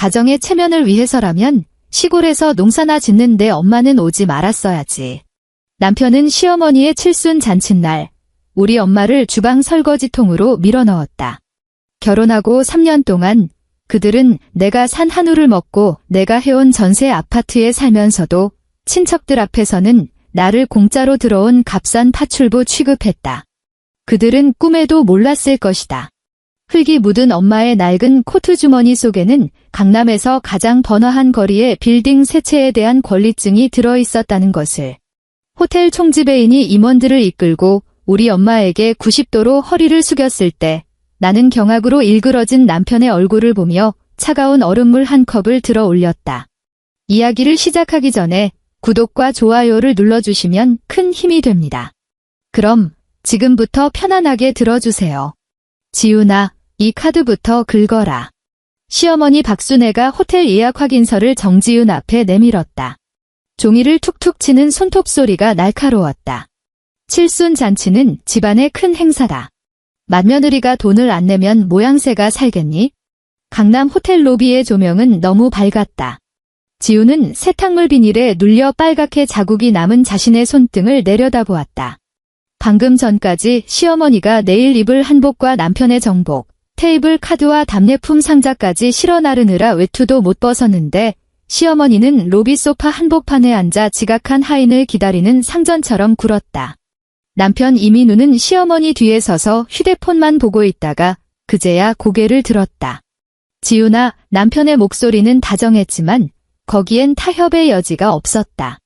가정의 체면을 위해서라면 시골에서 농사나 짓는데 엄마는 오지 말았어야지. 남편은 시어머니의 칠순 잔칫날 우리 엄마를 주방 설거지통으로 밀어넣었다. 결혼하고 3년 동안 그들은 내가 산 한우를 먹고 내가 해온 전세 아파트에 살면서도 친척들 앞에서는 나를 공짜로 들어온 값싼 파출부 취급했다. 그들은 꿈에도 몰랐을 것이다. 흙이 묻은 엄마의 낡은 코트 주머니 속에는 강남에서 가장 번화한 거리의 빌딩 세 채에 대한 권리증이 들어있었다는 것을. 호텔 총지배인이 임원들을 이끌고 우리 엄마에게 90도로 허리를 숙였을 때 나는 경악으로 일그러진 남편의 얼굴을 보며 차가운 얼음물 한 컵을 들어 올렸다. 이야기를 시작하기 전에 구독과 좋아요를 눌러주시면 큰 힘이 됩니다. 그럼 지금부터 편안하게 들어주세요. 지훈아, 이 카드부터 긁어라. 시어머니 박순애가 호텔 예약 확인서를 정지훈 앞에 내밀었다. 종이를 툭툭 치는 손톱 소리가 날카로웠다. 칠순 잔치는 집안의 큰 행사다. 맏며느리가 돈을 안 내면 모양새가 살겠니? 강남 호텔 로비의 조명은 너무 밝았다. 지훈은 세탁물 비닐에 눌려 빨갛게 자국이 남은 자신의 손등을 내려다보았다. 방금 전까지 시어머니가 내일 입을 한복과 남편의 정복, 테이블 카드와 답례품 상자까지 실어 나르느라 외투도 못 벗었는데 시어머니는 로비 소파 한복판에 앉아 지각한 하인을 기다리는 상전처럼 굴었다. 남편 이민우는 시어머니 뒤에 서서 휴대폰만 보고 있다가 그제야 고개를 들었다. 지훈아, 남편의 목소리는 다정했지만 거기엔 타협의 여지가 없었다.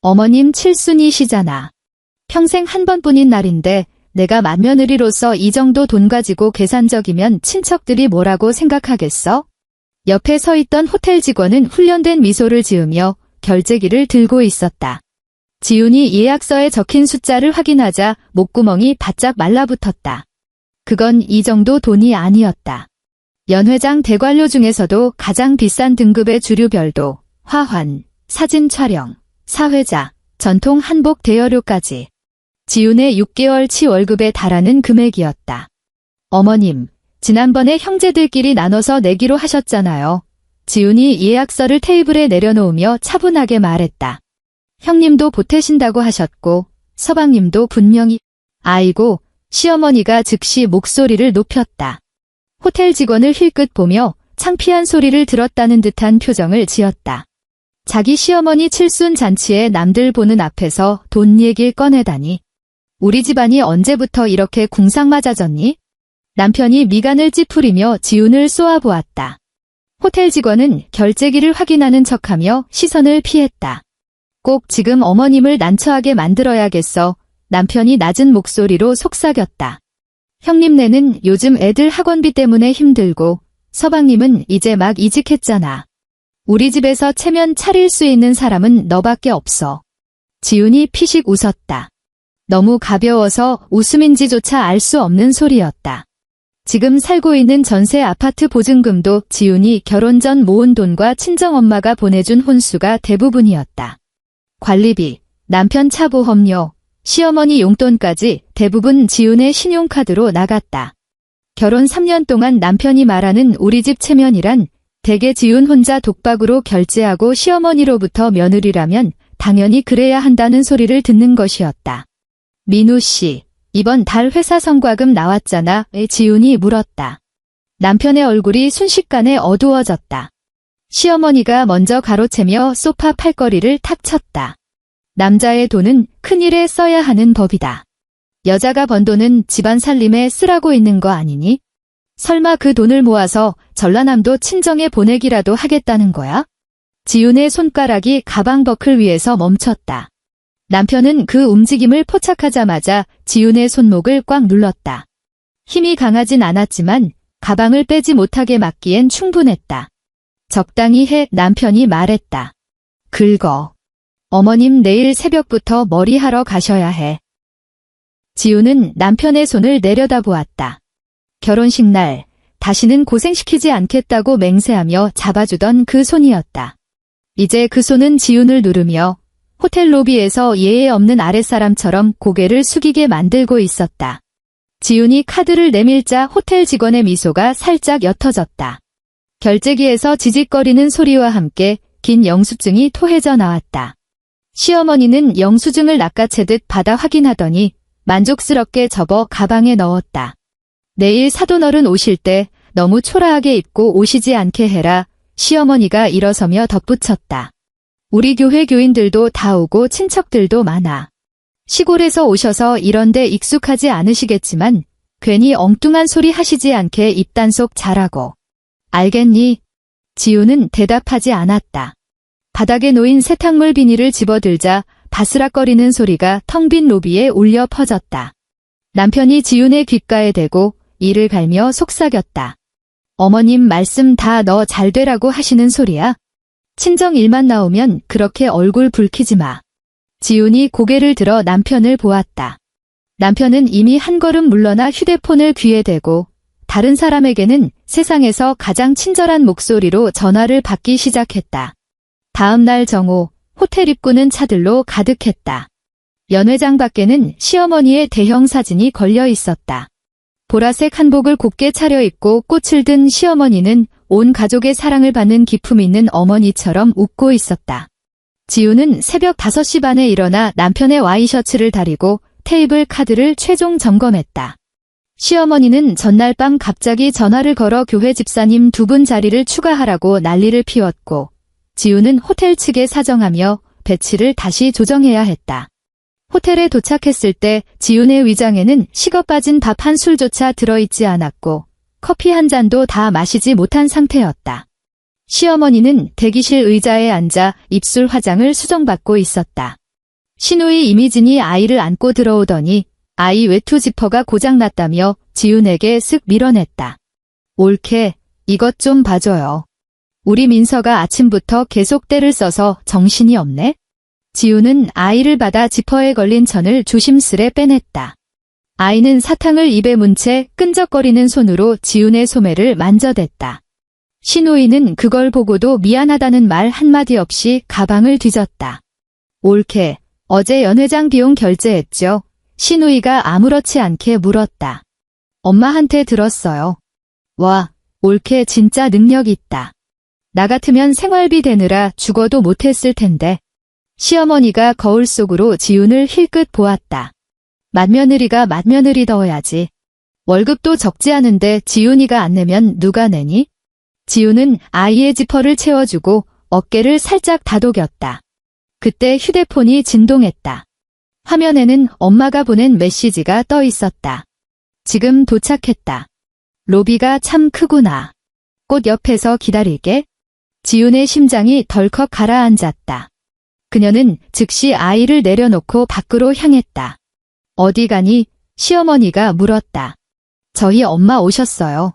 어머님 칠순이시잖아. 평생 한 번뿐인 날인데 내가 맏며느리로서 이 정도 돈 가지고 계산적이면 친척들이 뭐라고 생각하겠어? 옆에 서 있던 호텔 직원은 훈련된 미소를 지으며 결제기를 들고 있었다. 지훈이 예약서에 적힌 숫자를 확인하자 목구멍이 바짝 말라붙었다. 그건 이 정도 돈이 아니었다. 연회장 대관료 중에서도 가장 비싼 등급의 주류별도, 화환, 사진 촬영, 사회자, 전통 한복 대여료까지. 지훈의 6개월치 월급에 달하는 금액이었다. 어머님, 지난번에 형제들끼리 나눠서 내기로 하셨잖아요. 지훈이 예약서를 테이블에 내려놓으며 차분하게 말했다. 형님도 보태신다고 하셨고 서방님도 분명히. 아이고, 시어머니가 즉시 목소리를 높였다. 호텔 직원을 힐끗 보며 창피한 소리를 들었다는 듯한 표정을 지었다. 자기 시어머니 칠순 잔치에 남들 보는 앞에서 돈 얘길 꺼내다니. 우리 집안이 언제부터 이렇게 궁상맞아졌니? 남편이 미간을 찌푸리며 지훈을 쏘아보았다. 호텔 직원은 결제기를 확인하는 척하며 시선을 피했다. 꼭 지금 어머님을 난처하게 만들어야겠어. 남편이 낮은 목소리로 속삭였다. 형님네는 요즘 애들 학원비 때문에 힘들고 서방님은 이제 막 이직했잖아. 우리 집에서 체면 차릴 수 있는 사람은 너밖에 없어. 지훈이 피식 웃었다. 너무 가벼워서 웃음인지조차 알 수 없는 소리였다. 지금 살고 있는 전세 아파트 보증금도 지훈이 결혼 전 모은 돈과 친정엄마가 보내준 혼수가 대부분이었다. 관리비, 남편 차 보험료, 시어머니 용돈까지 대부분 지훈의 신용카드로 나갔다. 결혼 3년 동안 남편이 말하는 우리 집 체면이란 대개 지훈 혼자 독박으로 결제하고 시어머니로부터 며느리라면 당연히 그래야 한다는 소리를 듣는 것이었다. 민우 씨, 이번 달 회사 성과금 나왔잖아. 지훈이 물었다. 남편의 얼굴이 순식간에 어두워졌다. 시어머니가 먼저 가로채며 소파 팔걸이를 탁 쳤다. 남자의 돈은 큰일에 써야 하는 법이다. 여자가 번 돈은 집안 살림에 쓰라고 있는 거 아니니? 설마 그 돈을 모아서 전라남도 친정에 보내기라도 하겠다는 거야? 지훈의 손가락이 가방 버클 위에서 멈췄다. 남편은 그 움직임을 포착하자마자 지훈의 손목을 꽉 눌렀다. 힘이 강하진 않았지만 가방을 빼지 못하게 막기엔 충분했다. 적당히 해, 남편이 말했다. 긁어. 어머님 내일 새벽부터 머리하러 가셔야 해. 지훈은 남편의 손을 내려다보았다. 결혼식 날 다시는 고생시키지 않겠다고 맹세하며 잡아주던 그 손이었다. 이제 그 손은 지훈을 누르며 호텔 로비에서 예의 없는 아랫사람처럼 고개를 숙이게 만들고 있었다. 지훈이 카드를 내밀자 호텔 직원의 미소가 살짝 옅어졌다. 결제기에서 지직거리는 소리와 함께 긴 영수증이 토해져 나왔다. 시어머니는 영수증을 낚아채듯 받아 확인하더니 만족스럽게 접어 가방에 넣었다. 내일 사돈어른 오실 때 너무 초라하게 입고 오시지 않게 해라. 시어머니가 일어서며 덧붙였다. 우리 교회 교인들도 다 오고 친척들도 많아. 시골에서 오셔서 이런데 익숙하지 않으시겠지만 괜히 엉뚱한 소리 하시지 않게 입단속 잘하고. 알겠니? 지우는 대답하지 않았다. 바닥에 놓인 세탁물 비닐을 집어들자 바스락거리는 소리가 텅 빈 로비에 울려 퍼졌다. 남편이 지훈의 귓가에 대고 이를 갈며 속삭였다. 어머님 말씀 다 너 잘 되라고 하시는 소리야? 친정 일만 나오면 그렇게 얼굴 붉히지 마. 지훈이 고개를 들어 남편을 보았다. 남편은 이미 한 걸음 물러나 휴대폰을 귀에 대고 다른 사람에게는 세상에서 가장 친절한 목소리로 전화를 받기 시작했다. 다음 날 정오, 호텔 입구는 차들로 가득했다. 연회장 밖에는 시어머니의 대형 사진이 걸려 있었다. 보라색 한복을 곱게 차려입고 꽃을 든 시어머니는 온 가족의 사랑을 받는 기품 있는 어머니처럼 웃고 있었다. 지우는 새벽 5시 반에 일어나 남편의 와이셔츠를 다리고 테이블 카드를 최종 점검했다. 시어머니는 전날 밤 갑자기 전화를 걸어 교회 집사님 2분 자리를 추가하라고 난리를 피웠고 지우는 호텔 측에 사정하며 배치를 다시 조정해야 했다. 호텔에 도착했을 때 지훈의 위장에는 식어 빠진 밥 한 술조차 들어있지 않았고 커피 한 잔도 다 마시지 못한 상태였다. 시어머니는 대기실 의자에 앉아 입술 화장을 수정받고 있었다. 시누이 이미진이 아이를 안고 들어오더니 아이 외투 지퍼가 고장났다며 지훈에게 쓱 밀어냈다. 옳게 이것 좀 봐줘요. 우리 민서가 아침부터 계속 때를 써서 정신이 없네? 지훈은 아이를 받아 지퍼에 걸린 천을 조심스레 빼냈다. 아이는 사탕을 입에 문 채 끈적거리는 손으로 지훈의 소매를 만져댔다. 시누이는 그걸 보고도 미안하다는 말 한마디 없이 가방을 뒤졌다. 옳게 어제 연회장 비용 결제했죠? 시누이가 아무렇지 않게 물었다. 엄마한테 들었어요. 와, 옳게 진짜 능력 있다. 나 같으면 생활비 대느라 죽어도 못했을 텐데. 시어머니가 거울 속으로 지훈을 힐끗 보았다. 맏며느리가 맏며느리더워야지. 월급도 적지 않은데 지훈이가 안 내면 누가 내니? 지훈은 아이의 지퍼를 채워주고 어깨를 살짝 다독였다. 그때 휴대폰이 진동했다. 화면에는 엄마가 보낸 메시지가 떠 있었다. 지금 도착했다. 로비가 참 크구나. 꽃 옆에서 기다릴게. 지훈의 심장이 덜컥 가라앉았다. 그녀는 즉시 아이를 내려놓고 밖으로 향했다. 어디 가니? 시어머니가 물었다. 저희 엄마 오셨어요.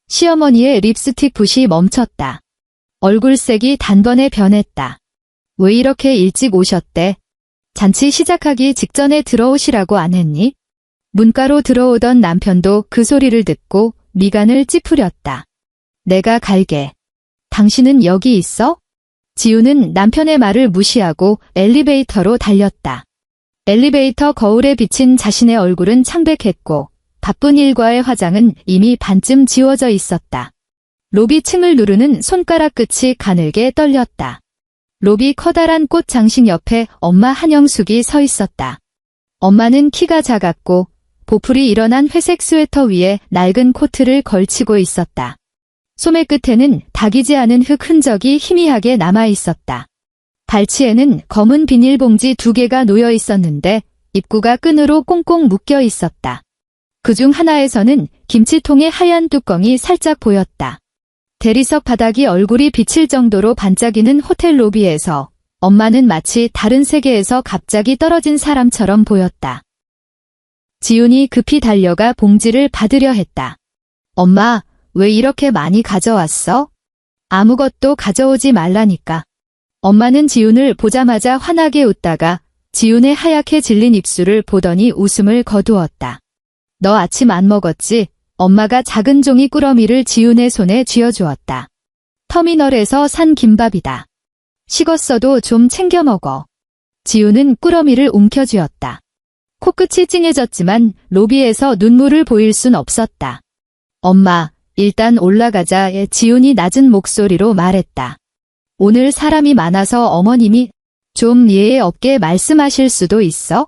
시어머니의 립스틱 붓이 멈췄다. 얼굴색이 단번에 변했다. 왜 이렇게 일찍 오셨대? 잔치 시작하기 직전에 들어오시라고 안 했니? 문가로 들어오던 남편도 그 소리를 듣고 미간을 찌푸렸다. 내가 갈게. 당신은 여기 있어? 지우는 남편의 말을 무시하고 엘리베이터로 달렸다. 엘리베이터 거울에 비친 자신의 얼굴은 창백했고 바쁜 일과의 화장은 이미 반쯤 지워져 있었다. 로비 층을 누르는 손가락 끝이 가늘게 떨렸다. 로비 커다란 꽃 장식 옆에 엄마 한영숙이 서 있었다. 엄마는 키가 작았고 보풀이 일어난 회색 스웨터 위에 낡은 코트를 걸치고 있었다. 소매 끝에는 다기지 않은 흙 흔적이 희미하게 남아 있었다. 발치에는 검은 비닐봉지 2개가 놓여 있었는데 입구가 끈으로 꽁꽁 묶여 있었다. 그중 하나에서는 김치통의 하얀 뚜껑이 살짝 보였다. 대리석 바닥이 얼굴이 비칠 정도로 반짝이는 호텔 로비에서 엄마는 마치 다른 세계에서 갑자기 떨어진 사람처럼 보였다. 지훈이 급히 달려가 봉지를 받으려 했다. 엄마, 왜 이렇게 많이 가져왔어? 아무것도 가져오지 말라니까. 엄마는 지훈을 보자마자 환하게 웃다가 지훈의 하얗게 질린 입술을 보더니 웃음을 거두었다. 너 아침 안 먹었지? 엄마가 작은 종이 꾸러미를 지훈의 손에 쥐어주었다. 터미널에서 산 김밥이다. 식었어도 좀 챙겨 먹어. 지훈은 꾸러미를 움켜쥐었다. 코끝이 찡해졌지만 로비에서 눈물을 보일 순 없었다. 엄마, 일단 올라가자. 지훈이 낮은 목소리로 말했다. 오늘 사람이 많아서 어머님이 좀 예의 없게 말씀하실 수도 있어?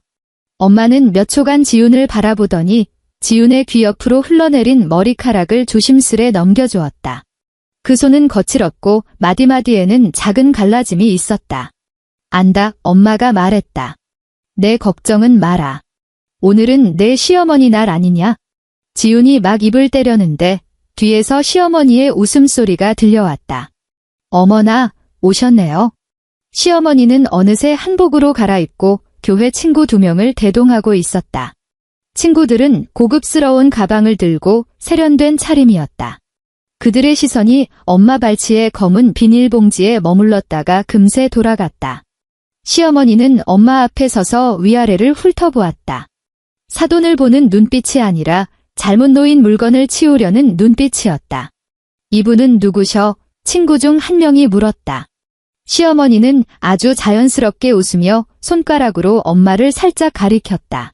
엄마는 몇 초간 지훈을 바라보더니 지훈의 귀 옆으로 흘러내린 머리카락을 조심스레 넘겨주었다. 그 손은 거칠었고 마디마디에는 작은 갈라짐이 있었다. 안다, 엄마가 말했다. 내 걱정은 마라. 오늘은 내 시어머니 날 아니냐? 지훈이 막 입을 때려는데 뒤에서 시어머니의 웃음소리가 들려왔다. 어머나, 오셨네요. 시어머니는 어느새 한복으로 갈아입고 교회 친구 2명을 대동하고 있었다. 친구들은 고급스러운 가방을 들고 세련된 차림이었다. 그들의 시선이 엄마 발치의 검은 비닐봉지에 머물렀다가 금세 돌아갔다. 시어머니는 엄마 앞에 서서 위아래를 훑어보았다. 사돈을 보는 눈빛이 아니라 잘못 놓인 물건을 치우려는 눈빛이었다. 이분은 누구셔? 친구 중 한 명이 물었다. 시어머니는 아주 자연스럽게 웃으며 손가락으로 엄마를 살짝 가리켰다.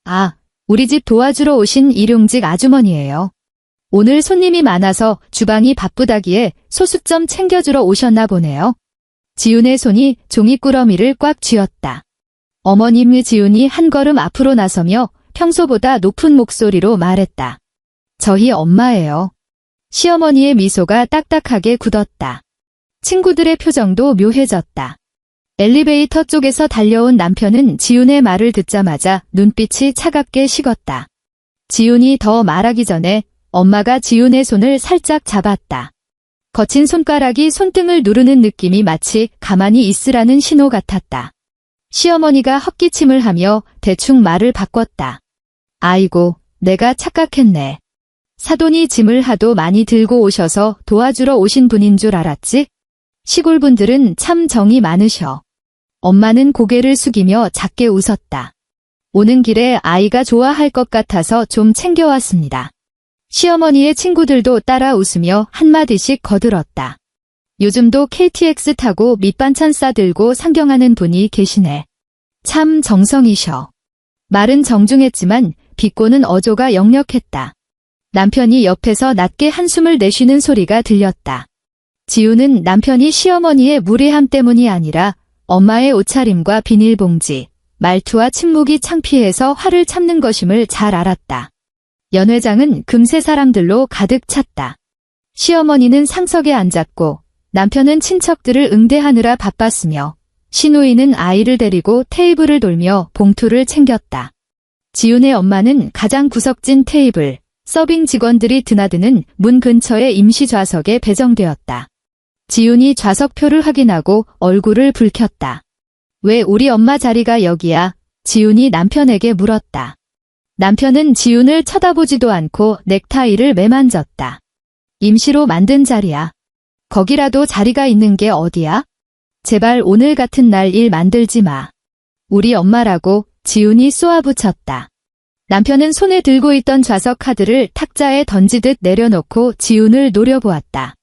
아, 우리 집 도와주러 오신 일용직 아주머니예요. 오늘 손님이 많아서 주방이 바쁘다기에 소스 좀 챙겨주러 오셨나 보네요. 지훈의 손이 종이꾸러미를 꽉 쥐었다. 어머님의 지훈이 한 걸음 앞으로 나서며 평소보다 높은 목소리로 말했다. 저희 엄마예요. 시어머니의 미소가 딱딱하게 굳었다. 친구들의 표정도 묘해졌다. 엘리베이터 쪽에서 달려온 남편은 지훈의 말을 듣자마자 눈빛이 차갑게 식었다. 지훈이 더 말하기 전에 엄마가 지훈의 손을 살짝 잡았다. 거친 손가락이 손등을 누르는 느낌이 마치 가만히 있으라는 신호 같았다. 시어머니가 헛기침을 하며 대충 말을 바꿨다. 아이고, 내가 착각했네. 사돈이 짐을 하도 많이 들고 오셔서 도와주러 오신 분인 줄 알았지? 시골 분들은 참 정이 많으셔. 엄마는 고개를 숙이며 작게 웃었다. 오는 길에 아이가 좋아할 것 같아서 좀 챙겨왔습니다. 시어머니의 친구들도 따라 웃으며 한마디씩 거들었다. 요즘도 KTX 타고 밑반찬 싸들고 상경하는 분이 계시네. 참 정성이셔. 말은 정중했지만 비꼬는 어조가 역력했다. 남편이 옆에서 낮게 한숨을 내쉬는 소리가 들렸다. 지훈은 남편이 시어머니의 무례함 때문이 아니라 엄마의 옷차림과 비닐봉지, 말투와 침묵이 창피해서 화를 참는 것임을 잘 알았다. 연회장은 금세 사람들로 가득 찼다. 시어머니는 상석에 앉았고 남편은 친척들을 응대하느라 바빴으며 시누이는 아이를 데리고 테이블을 돌며 봉투를 챙겼다. 지훈의 엄마는 가장 구석진 테이블, 서빙 직원들이 드나드는 문 근처의 임시 좌석에 배정되었다. 지훈이 좌석표를 확인하고 얼굴을 붉혔다. 왜 우리 엄마 자리가 여기야? 지훈이 남편에게 물었다. 남편은 지훈을 쳐다보지도 않고 넥타이를 매만졌다. 임시로 만든 자리야. 거기라도 자리가 있는 게 어디야? 제발 오늘 같은 날 일 만들지 마. 우리 엄마라고 지훈이 쏘아붙였다. 남편은 손에 들고 있던 좌석 카드를 탁자에 던지듯 내려놓고 지훈을 노려보았다.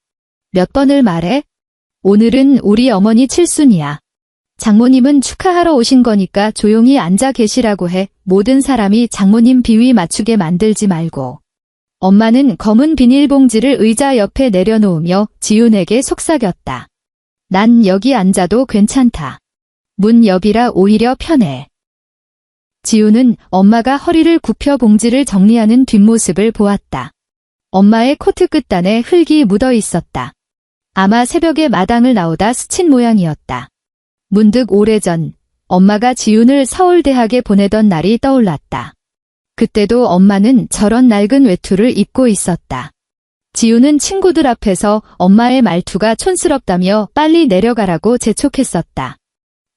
몇 번을 말해? 오늘은 우리 어머니 칠순이야. 장모님은 축하하러 오신 거니까 조용히 앉아 계시라고 해. 모든 사람이 장모님 비위 맞추게 만들지 말고. 엄마는 검은 비닐봉지를 의자 옆에 내려놓으며 지훈에게 속삭였다. 난 여기 앉아도 괜찮다. 문 옆이라 오히려 편해. 지훈은 엄마가 허리를 굽혀 봉지를 정리하는 뒷모습을 보았다. 엄마의 코트 끝단에 흙이 묻어 있었다. 아마 새벽에 마당을 나오다 스친 모양이었다. 문득 오래전 엄마가 지훈을 서울대학에 보내던 날이 떠올랐다. 그때도 엄마는 저런 낡은 외투를 입고 있었다. 지훈은 친구들 앞에서 엄마의 말투가 촌스럽다며 빨리 내려가라고 재촉했었다.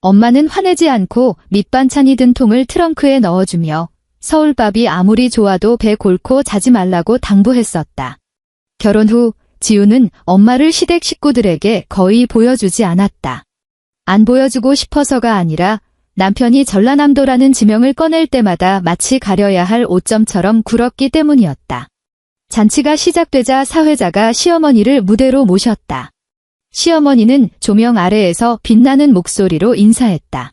엄마는 화내지 않고 밑반찬이 든 통을 트렁크에 넣어주며 서울밥이 아무리 좋아도 배 골고 자지 말라고 당부했었다. 결혼 후 지훈은 엄마를 시댁 식구들에게 거의 보여주지 않았다. 안 보여주고 싶어서가 아니라 남편이 전라남도라는 지명을 꺼낼 때마다 마치 가려야 할 오점처럼 굴었기 때문이었다. 잔치가 시작되자 사회자가 시어머니를 무대로 모셨다. 시어머니는 조명 아래에서 빛나는 목소리로 인사했다.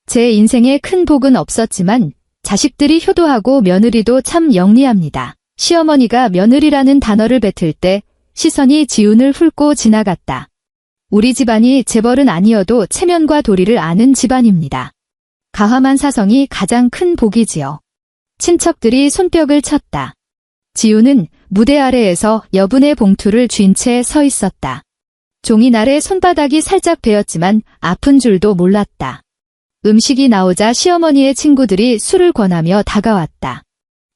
제 인생에 큰 복은 없었지만 자식들이 효도하고 며느리도 참 영리합니다. 시어머니가 며느리라는 단어를 뱉을 때 시선이 지훈을 훑고 지나갔다. 우리 집안이 재벌은 아니어도 체면과 도리를 아는 집안입니다. 가함한 사성이 가장 큰 복이지요. 친척들이 손뼉을 쳤다. 지훈은 무대 아래에서 여분의 봉투를 쥔 채 서 있었다. 종이날에 손바닥이 살짝 베었지만 아픈 줄도 몰랐다. 음식이 나오자 시어머니의 친구들이 술을 권하며 다가왔다.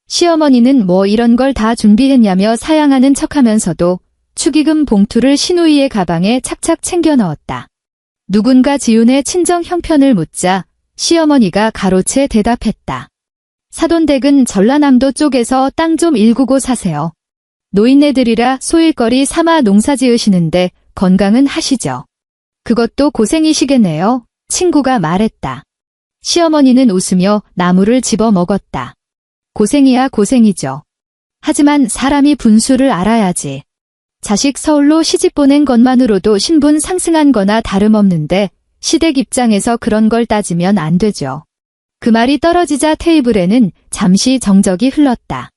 시어머니는 뭐 이런 걸 다 준비했냐며 사양하는 척하면서도 축의금 봉투를 시누이의 가방에 착착 챙겨 넣었다. 누군가 지훈의 친정 형편을 묻자 시어머니가 가로채 대답했다. 사돈댁은 전라남도 쪽에서 땅 좀 일구고 사세요. 노인네들이라 소일거리 삼아 농사 지으시는데 건강은 하시죠. 그것도 고생이시겠네요. 친구가 말했다. 시어머니는 웃으며 나무를 집어 먹었다. 고생이야 고생이죠. 하지만 사람이 분수를 알아야지. 자식 서울로 시집 보낸 것만으로도 신분 상승한 거나 다름없는데 시댁 입장에서 그런 걸 따지면 안 되죠. 그 말이 떨어지자 테이블에는 잠시 정적이 흘렀다.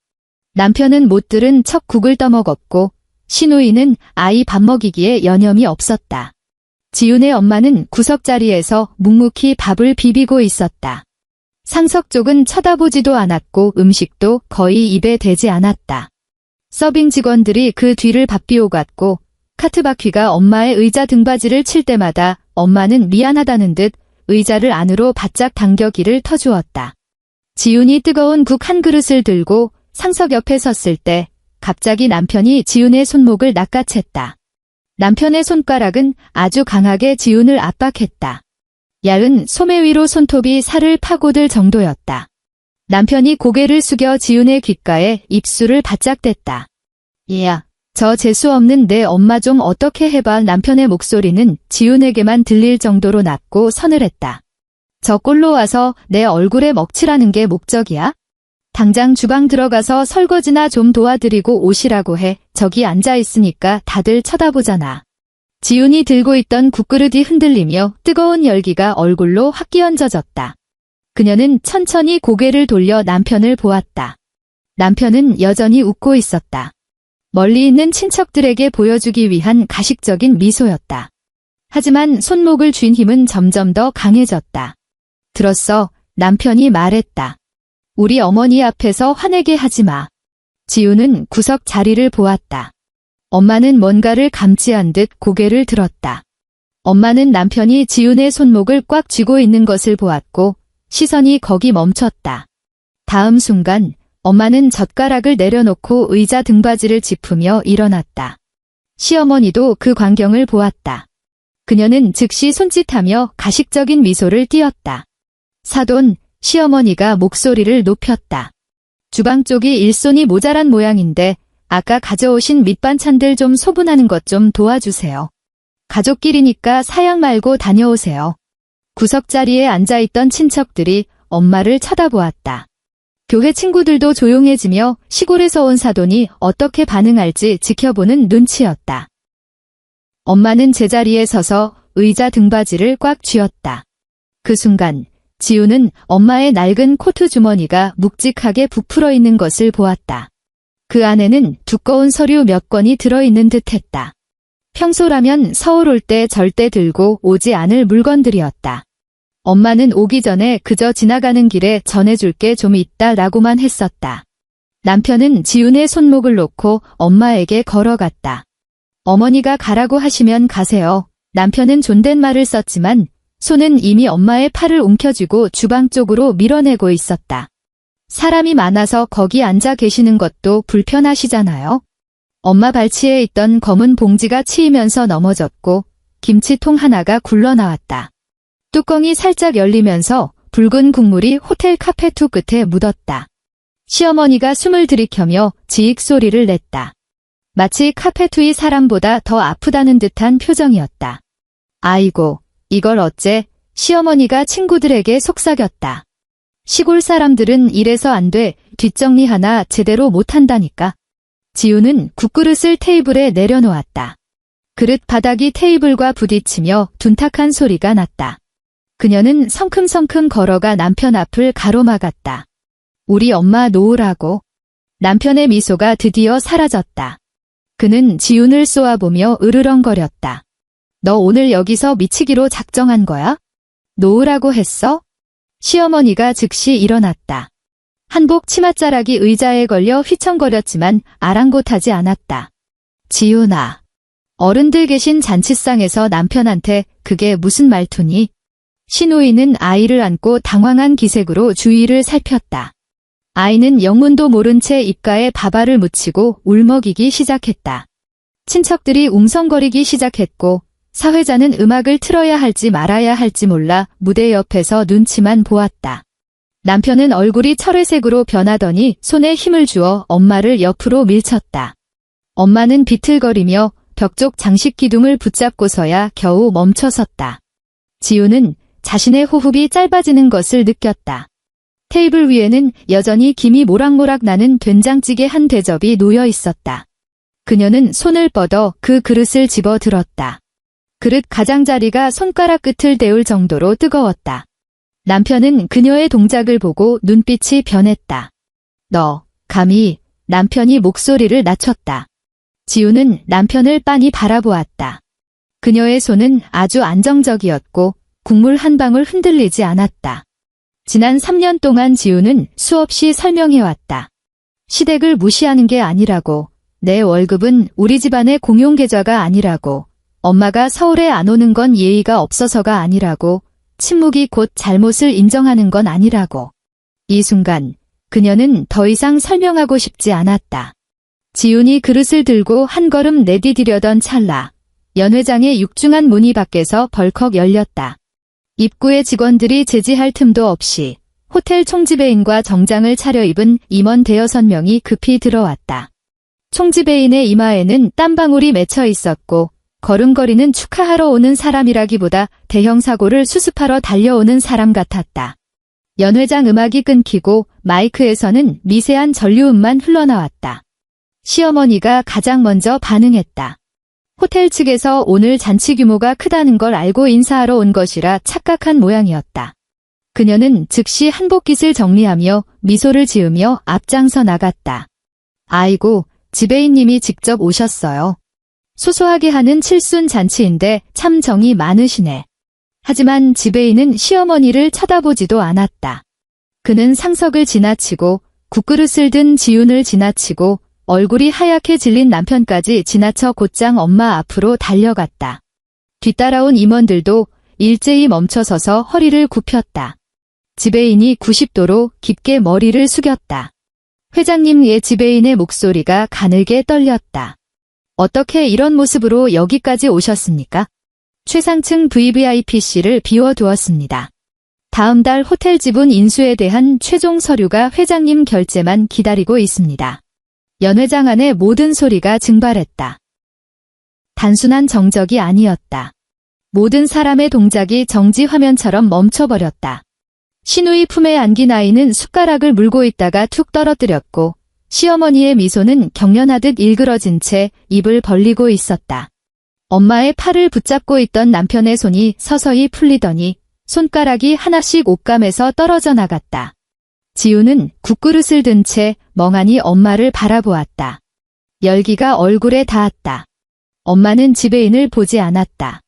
남편은 못 들은 척 국을 떠먹었고 시누이는 아이 밥 먹이기에 여념이 없었다. 지훈의 엄마는 구석자리에서 묵묵히 밥을 비비고 있었다. 상석 쪽은 쳐다보지도 않았고 음식도 거의 입에 대지 않았다. 서빙 직원들이 그 뒤를 바삐오갔고 카트바퀴가 엄마의 의자 등받이를 칠 때마다 엄마는 미안하다는 듯 의자를 안으로 바짝 당겨 기를 터주었다. 지훈이 뜨거운 국 한 그릇을 들고 상석 옆에 섰을 때 갑자기 남편이 지훈의 손목을 낚아챘다. 남편의 손가락은 아주 강하게 지훈을 압박했다. 얇은 소매 위로 손톱이 살을 파고들 정도였다. 남편이 고개를 숙여 지훈의 귓가에 입술을 바짝 댔다. 얘야, 저 재수 없는 내 엄마 좀 어떻게 해봐. 남편의 목소리는 지훈에게만 들릴 정도로 낮고 서늘했다. 저 꼴로 와서 내 얼굴에 먹칠하는 게 목적이야? 당장 주방 들어가서 설거지나 좀 도와드리고 오시라고 해. 저기 앉아있으니까 다들 쳐다보잖아. 지훈이 들고 있던 국그릇이 흔들리며 뜨거운 열기가 얼굴로 확 끼얹어졌다. 그녀는 천천히 고개를 돌려 남편을 보았다. 남편은 여전히 웃고 있었다. 멀리 있는 친척들에게 보여주기 위한 가식적인 미소였다. 하지만 손목을 쥔 힘은 점점 더 강해졌다. 들었어, 남편이 말했다. 우리 어머니 앞에서 화내게 하지 마. 지훈은 구석 자리를 보았다. 엄마는 뭔가를 감지한 듯 고개를 들었다. 엄마는 남편이 지훈의 손목을 꽉 쥐고 있는 것을 보았고 시선이 거기 멈췄다. 다음 순간 엄마는 젓가락을 내려놓고 의자 등받이를 짚으며 일어났다. 시어머니도 그 광경을 보았다. 그녀는 즉시 손짓하며 가식적인 미소를 띄었다. 사돈, 시어머니가 목소리를 높였다. 주방 쪽이 일손이 모자란 모양인데 아까 가져오신 밑반찬들 좀 소분하는 것 좀 도와주세요. 가족끼리니까 사양 말고 다녀오세요. 구석자리에 앉아있던 친척들이 엄마를 쳐다보았다. 교회 친구들도 조용해지며 시골에서 온 사돈이 어떻게 반응할지 지켜보는 눈치였다. 엄마는 제자리에 서서 의자 등받이를 꽉 쥐었다. 그 순간 지훈은 엄마의 낡은 코트 주머니가 묵직하게 부풀어 있는 것을 보았다. 그 안에는 두꺼운 서류 몇 권이 들어있는 듯했다. 평소라면 서울 올 때 절대 들고 오지 않을 물건들이었다. 엄마는 오기 전에 그저 지나가는 길에 전해줄 게 좀 있다라고만 했었다. 남편은 지훈의 손목을 놓고 엄마에게 걸어갔다. 어머니가 가라고 하시면 가세요. 남편은 존댓말을 썼지만 손은 이미 엄마의 팔을 움켜쥐고 주방 쪽으로 밀어내고 있었다. 사람이 많아서 거기 앉아 계시는 것도 불편하시잖아요. 엄마 발치에 있던 검은 봉지가 치이면서 넘어졌고 김치통 하나가 굴러나왔다. 뚜껑이 살짝 열리면서 붉은 국물이 호텔 카페트 끝에 묻었다. 시어머니가 숨을 들이켜며 지익 소리를 냈다. 마치 카페트이 사람보다 더 아프다는 듯한 표정이었다. 아이고, 이걸 어째? 시어머니가 친구들에게 속삭였다. 시골 사람들은 이래서 안 돼. 뒷정리 하나 제대로 못한다니까. 지훈은 국그릇을 테이블에 내려놓았다. 그릇 바닥이 테이블과 부딪히며 둔탁한 소리가 났다. 그녀는 성큼성큼 걸어가 남편 앞을 가로막았다. 우리 엄마 놓으라고. 남편의 미소가 드디어 사라졌다. 그는 지훈을 쏘아보며 으르렁거렸다. 너 오늘 여기서 미치기로 작정한 거야? 놓으라고 했어? 시어머니가 즉시 일어났다. 한복 치맛자락이 의자에 걸려 휘청거렸지만 아랑곳하지 않았다. 지훈아. 어른들 계신 잔치상에서 남편한테 그게 무슨 말투니? 시누이는 아이를 안고 당황한 기색으로 주위를 살폈다. 아이는 영문도 모른 채 입가에 밥알을 묻히고 울먹이기 시작했다. 친척들이 웅성거리기 시작했고 사회자는 음악을 틀어야 할지 말아야 할지 몰라 무대 옆에서 눈치만 보았다. 남편은 얼굴이 철회색으로 변하더니 손에 힘을 주어 엄마를 옆으로 밀쳤다. 엄마는 비틀거리며 벽 쪽 장식 기둥을 붙잡고서야 겨우 멈춰섰다. 지훈은 자신의 호흡이 짧아지는 것을 느꼈다. 테이블 위에는 여전히 김이 모락모락 나는 된장찌개 한 대접이 놓여 있었다. 그녀는 손을 뻗어 그 그릇을 집어 들었다. 그릇 가장자리가 손가락 끝을 데울 정도로 뜨거웠다. 남편은 그녀의 동작을 보고 눈빛이 변했다. 너, 감히. 남편이 목소리를 낮췄다. 지훈은 남편을 빤히 바라보았다. 그녀의 손은 아주 안정적이었고 국물 한 방울 흔들리지 않았다. 지난 3년 동안 지훈은 수없이 설명해왔다. 시댁을 무시하는 게 아니라고, 내 월급은 우리 집안의 공용 계좌가 아니라고, 엄마가 서울에 안 오는 건 예의가 없어서가 아니라고, 침묵이 곧 잘못을 인정하는 건 아니라고. 이 순간 그녀는 더 이상 설명하고 싶지 않았다. 지훈이 그릇을 들고 한 걸음 내디디려던 찰나 연회장의 육중한 문이 밖에서 벌컥 열렸다. 입구의 직원들이 제지할 틈도 없이 호텔 총지배인과 정장을 차려입은 임원 대여섯 명이 급히 들어왔다. 총지배인의 이마에는 땀방울이 맺혀 있었고 걸음걸이는 축하하러 오는 사람이라기보다 대형 사고를 수습하러 달려오는 사람 같았다. 연회장 음악이 끊기고 마이크에서는 미세한 전류음만 흘러나왔다. 시어머니가 가장 먼저 반응했다. 호텔 측에서 오늘 잔치 규모가 크다는 걸 알고 인사하러 온 것이라 착각한 모양이었다. 그녀는 즉시 한복깃을 정리하며 미소를 지으며 앞장서 나갔다. 아이고, 지배인님이 직접 오셨어요. 소소하게 하는 칠순 잔치인데 참 정이 많으시네. 하지만 지배인은 시어머니를 쳐다보지도 않았다. 그는 상석을 지나치고 국그릇을 든 지훈을 지나치고 얼굴이 하얗게 질린 남편까지 지나쳐 곧장 엄마 앞으로 달려갔다. 뒤따라온 임원들도 일제히 멈춰서서 허리를 굽혔다. 지배인이 90도로 깊게 머리를 숙였다. 회장님의 지배인의 목소리가 가늘게 떨렸다. 어떻게 이런 모습으로 여기까지 오셨습니까? 최상층 VVIPC를 비워두었습니다. 다음 달 호텔 지분 인수에 대한 최종 서류가 회장님 결재만 기다리고 있습니다. 연회장 안의 모든 소리가 증발했다. 단순한 정적이 아니었다. 모든 사람의 동작이 정지 화면처럼 멈춰버렸다. 시누이 품에 안긴 아이는 숟가락을 물고 있다가 툭 떨어뜨렸고 시어머니의 미소는 경련하듯 일그러진 채 입을 벌리고 있었다. 엄마의 팔을 붙잡고 있던 남편의 손이 서서히 풀리더니 손가락이 하나씩 옷감에서 떨어져 나갔다. 지훈은 국그릇을 든 채 멍하니 엄마를 바라보았다. 열기가 얼굴에 닿았다. 엄마는 지배인을 보지 않았다.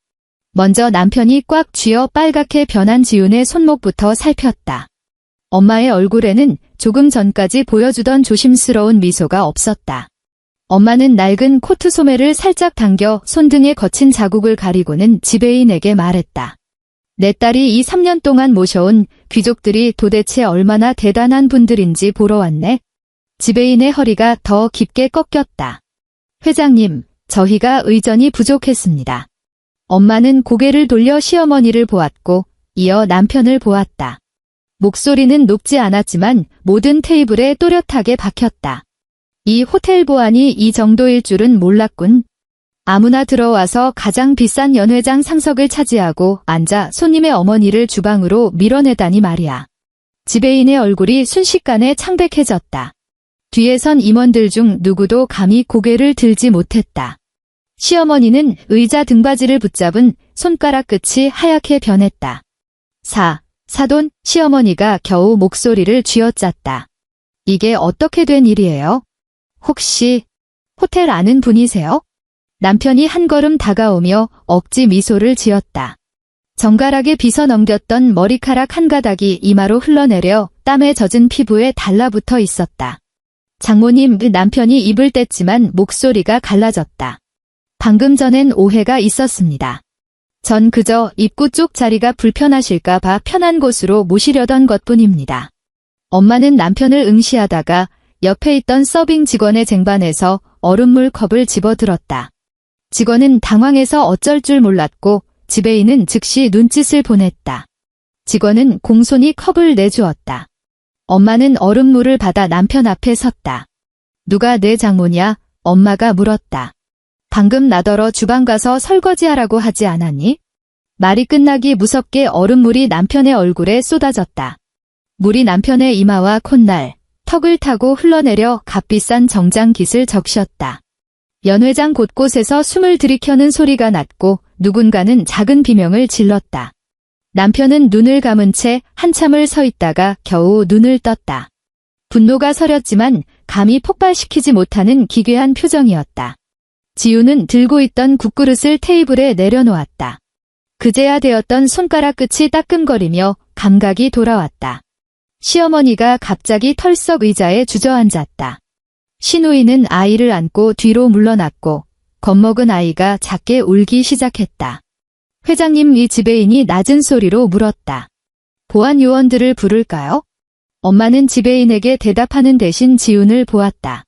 먼저 남편이 꽉 쥐어 빨갛게 변한 지훈의 손목부터 살폈다. 엄마의 얼굴에는 조금 전까지 보여주던 조심스러운 미소가 없었다. 엄마는 낡은 코트 소매를 살짝 당겨 손등에 거친 자국을 가리고는 지배인에게 말했다. 내 딸이 이 3년 동안 모셔온 귀족들이 도대체 얼마나 대단한 분들인지 보러 왔네. 지배인의 허리가 더 깊게 꺾였다. 회장님, 저희가 의전이 부족했습니다. 엄마는 고개를 돌려 시어머니를 보았고 이어 남편을 보았다. 목소리는 높지 않았지만 모든 테이블에 또렷하게 박혔다. 이 호텔 보안이 이 정도일 줄은 몰랐군. 아무나 들어와서 가장 비싼 연회장 상석을 차지하고 앉아 손님의 어머니를 주방으로 밀어내다니 말이야. 지배인의 얼굴이 순식간에 창백해졌다. 뒤에 선 임원들 중 누구도 감히 고개를 들지 못했다. 시어머니는 의자 등받이를 붙잡은 손가락 끝이 하얗게 변했다. 사돈, 시어머니가 겨우 목소리를 쥐어짰다. 이게 어떻게 된 일이에요? 혹시 호텔 아는 분이세요? 남편이 한 걸음 다가오며 억지 미소를 지었다. 정갈하게 빗어 넘겼던 머리카락 한 가닥이 이마로 흘러내려 땀에 젖은 피부에 달라붙어 있었다. 장모님, 남편이 입을 뗐지만 목소리가 갈라졌다. 방금 전엔 오해가 있었습니다. 전 그저 입구 쪽 자리가 불편하실까 봐 편한 곳으로 모시려던 것뿐입니다. 엄마는 남편을 응시하다가 옆에 있던 서빙 직원의 쟁반에서 얼음물 컵을 집어들었다. 직원은 당황해서 어쩔 줄 몰랐고 지배인은 즉시 눈짓을 보냈다. 직원은 공손히 컵을 내주었다. 엄마는 얼음물을 받아 남편 앞에 섰다. 누가 내 장모냐? 엄마가 물었다. 방금 나더러 주방 가서 설거지하라고 하지 않았니? 말이 끝나기 무섭게 얼음물이 남편의 얼굴에 쏟아졌다. 물이 남편의 이마와 콧날, 턱을 타고 흘러내려 값비싼 정장깃을 적셨다. 연회장 곳곳에서 숨을 들이켜는 소리가 났고 누군가는 작은 비명을 질렀다. 남편은 눈을 감은 채 한참을 서 있다가 겨우 눈을 떴다. 분노가 서렸지만 감히 폭발시키지 못하는 기괴한 표정이었다. 지우는 들고 있던 국그릇을 테이블에 내려놓았다. 그제야 되었던 손가락 끝이 따끔거리며 감각이 돌아왔다. 시어머니가 갑자기 털썩 의자에 주저앉았다. 시누이는 아이를 안고 뒤로 물러났고 겁먹은 아이가 작게 울기 시작했다. 회장님, 이 지배인이 낮은 소리로 물었다. 보안 요원들을 부를까요? 엄마는 지배인에게 대답하는 대신 지훈을 보았다.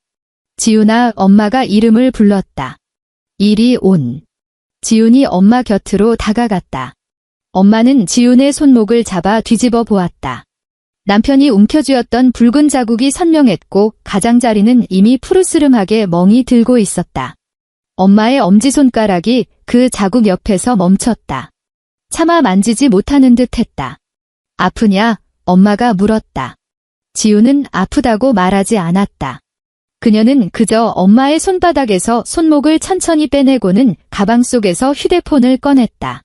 지훈아, 엄마가 이름을 불렀다. 이리 온. 지훈이 엄마 곁으로 다가갔다. 엄마는 지훈의 손목을 잡아 뒤집어 보았다. 남편이 움켜쥐었던 붉은 자국이 선명했고 가장자리는 이미 푸르스름하게 멍이 들고 있었다. 엄마의 엄지손가락이 그 자국 옆에서 멈췄다. 차마 만지지 못하는 듯 했다. 아프냐? 엄마가 물었다. 지우는 아프다고 말하지 않았다. 그녀는 그저 엄마의 손바닥에서 손목을 천천히 빼내고는 가방 속에서 휴대폰을 꺼냈다.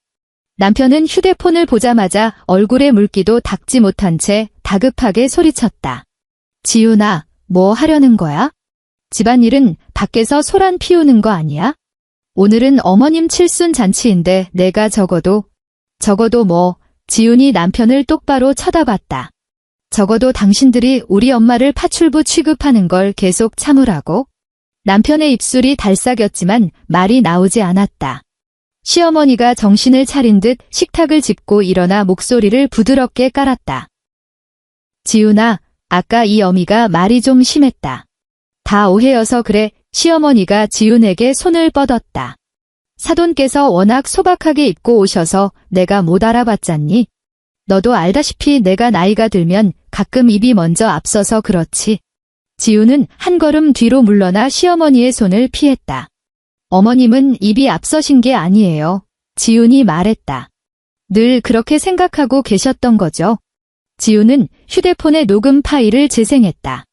남편은 휴대폰을 보자마자 얼굴에 물기도 닦지 못한 채 다급하게 소리쳤다. 지훈아, 뭐 하려는 거야? 집안일은 밖에서 소란 피우는 거 아니야? 오늘은 어머님 칠순 잔치인데 내가 적어도 뭐. 지훈이 남편을 똑바로 쳐다봤다. 적어도 당신들이 우리 엄마를 파출부 취급하는 걸 계속 참으라고? 남편의 입술이 달싹였지만 말이 나오지 않았다. 시어머니가 정신을 차린 듯 식탁을 짚고 일어나 목소리를 부드럽게 깔았다. 지훈아, 아까 이 어미가 말이 좀 심했다. 다 오해여서 그래. 시어머니가 지훈에게 손을 뻗었다. 사돈께서 워낙 소박하게 입고 오셔서 내가 못 알아봤잖니? 너도 알다시피 내가 나이가 들면 가끔 입이 먼저 앞서서 그렇지. 지훈은 한 걸음 뒤로 물러나 시어머니의 손을 피했다. 어머님은 입이 앞서신 게 아니에요. 지훈이 말했다. 늘 그렇게 생각하고 계셨던 거죠. 지훈은 휴대폰의 녹음 파일을 재생했다.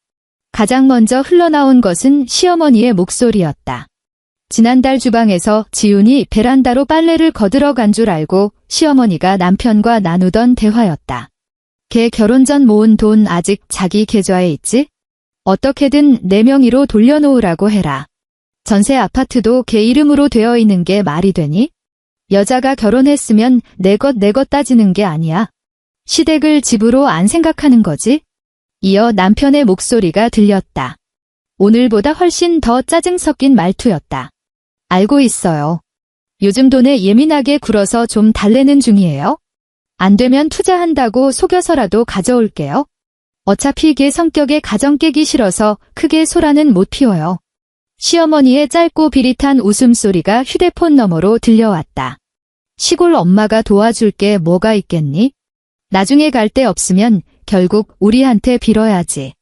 가장 먼저 흘러나온 것은 시어머니의 목소리였다. 지난달 주방에서 지훈이 베란다로 빨래를 거들어 간 줄 알고 시어머니가 남편과 나누던 대화였다. 걔 결혼 전 모은 돈 아직 자기 계좌에 있지? 어떻게든 내 명의로 돌려놓으라고 해라. 전세 아파트도 걔 이름으로 되어 있는 게 말이 되니? 여자가 결혼했으면 내 것 따지는 게 아니야. 시댁을 집으로 안 생각하는 거지? 이어 남편의 목소리가 들렸다. 오늘보다 훨씬 더 짜증 섞인 말투였다. 알고 있어요. 요즘 돈에 예민하게 굴어서 좀 달래는 중이에요. 안 되면 투자한다고 속여서라도 가져올게요. 어차피 걔 성격에 가정 깨기 싫어서 크게 소란은 못 피워요. 시어머니의 짧고 비릿한 웃음소리가 휴대폰 너머로 들려왔다. 시골 엄마가 도와줄 게 뭐가 있겠니? 나중에 갈 데 없으면 결국 우리한테 빌어야지.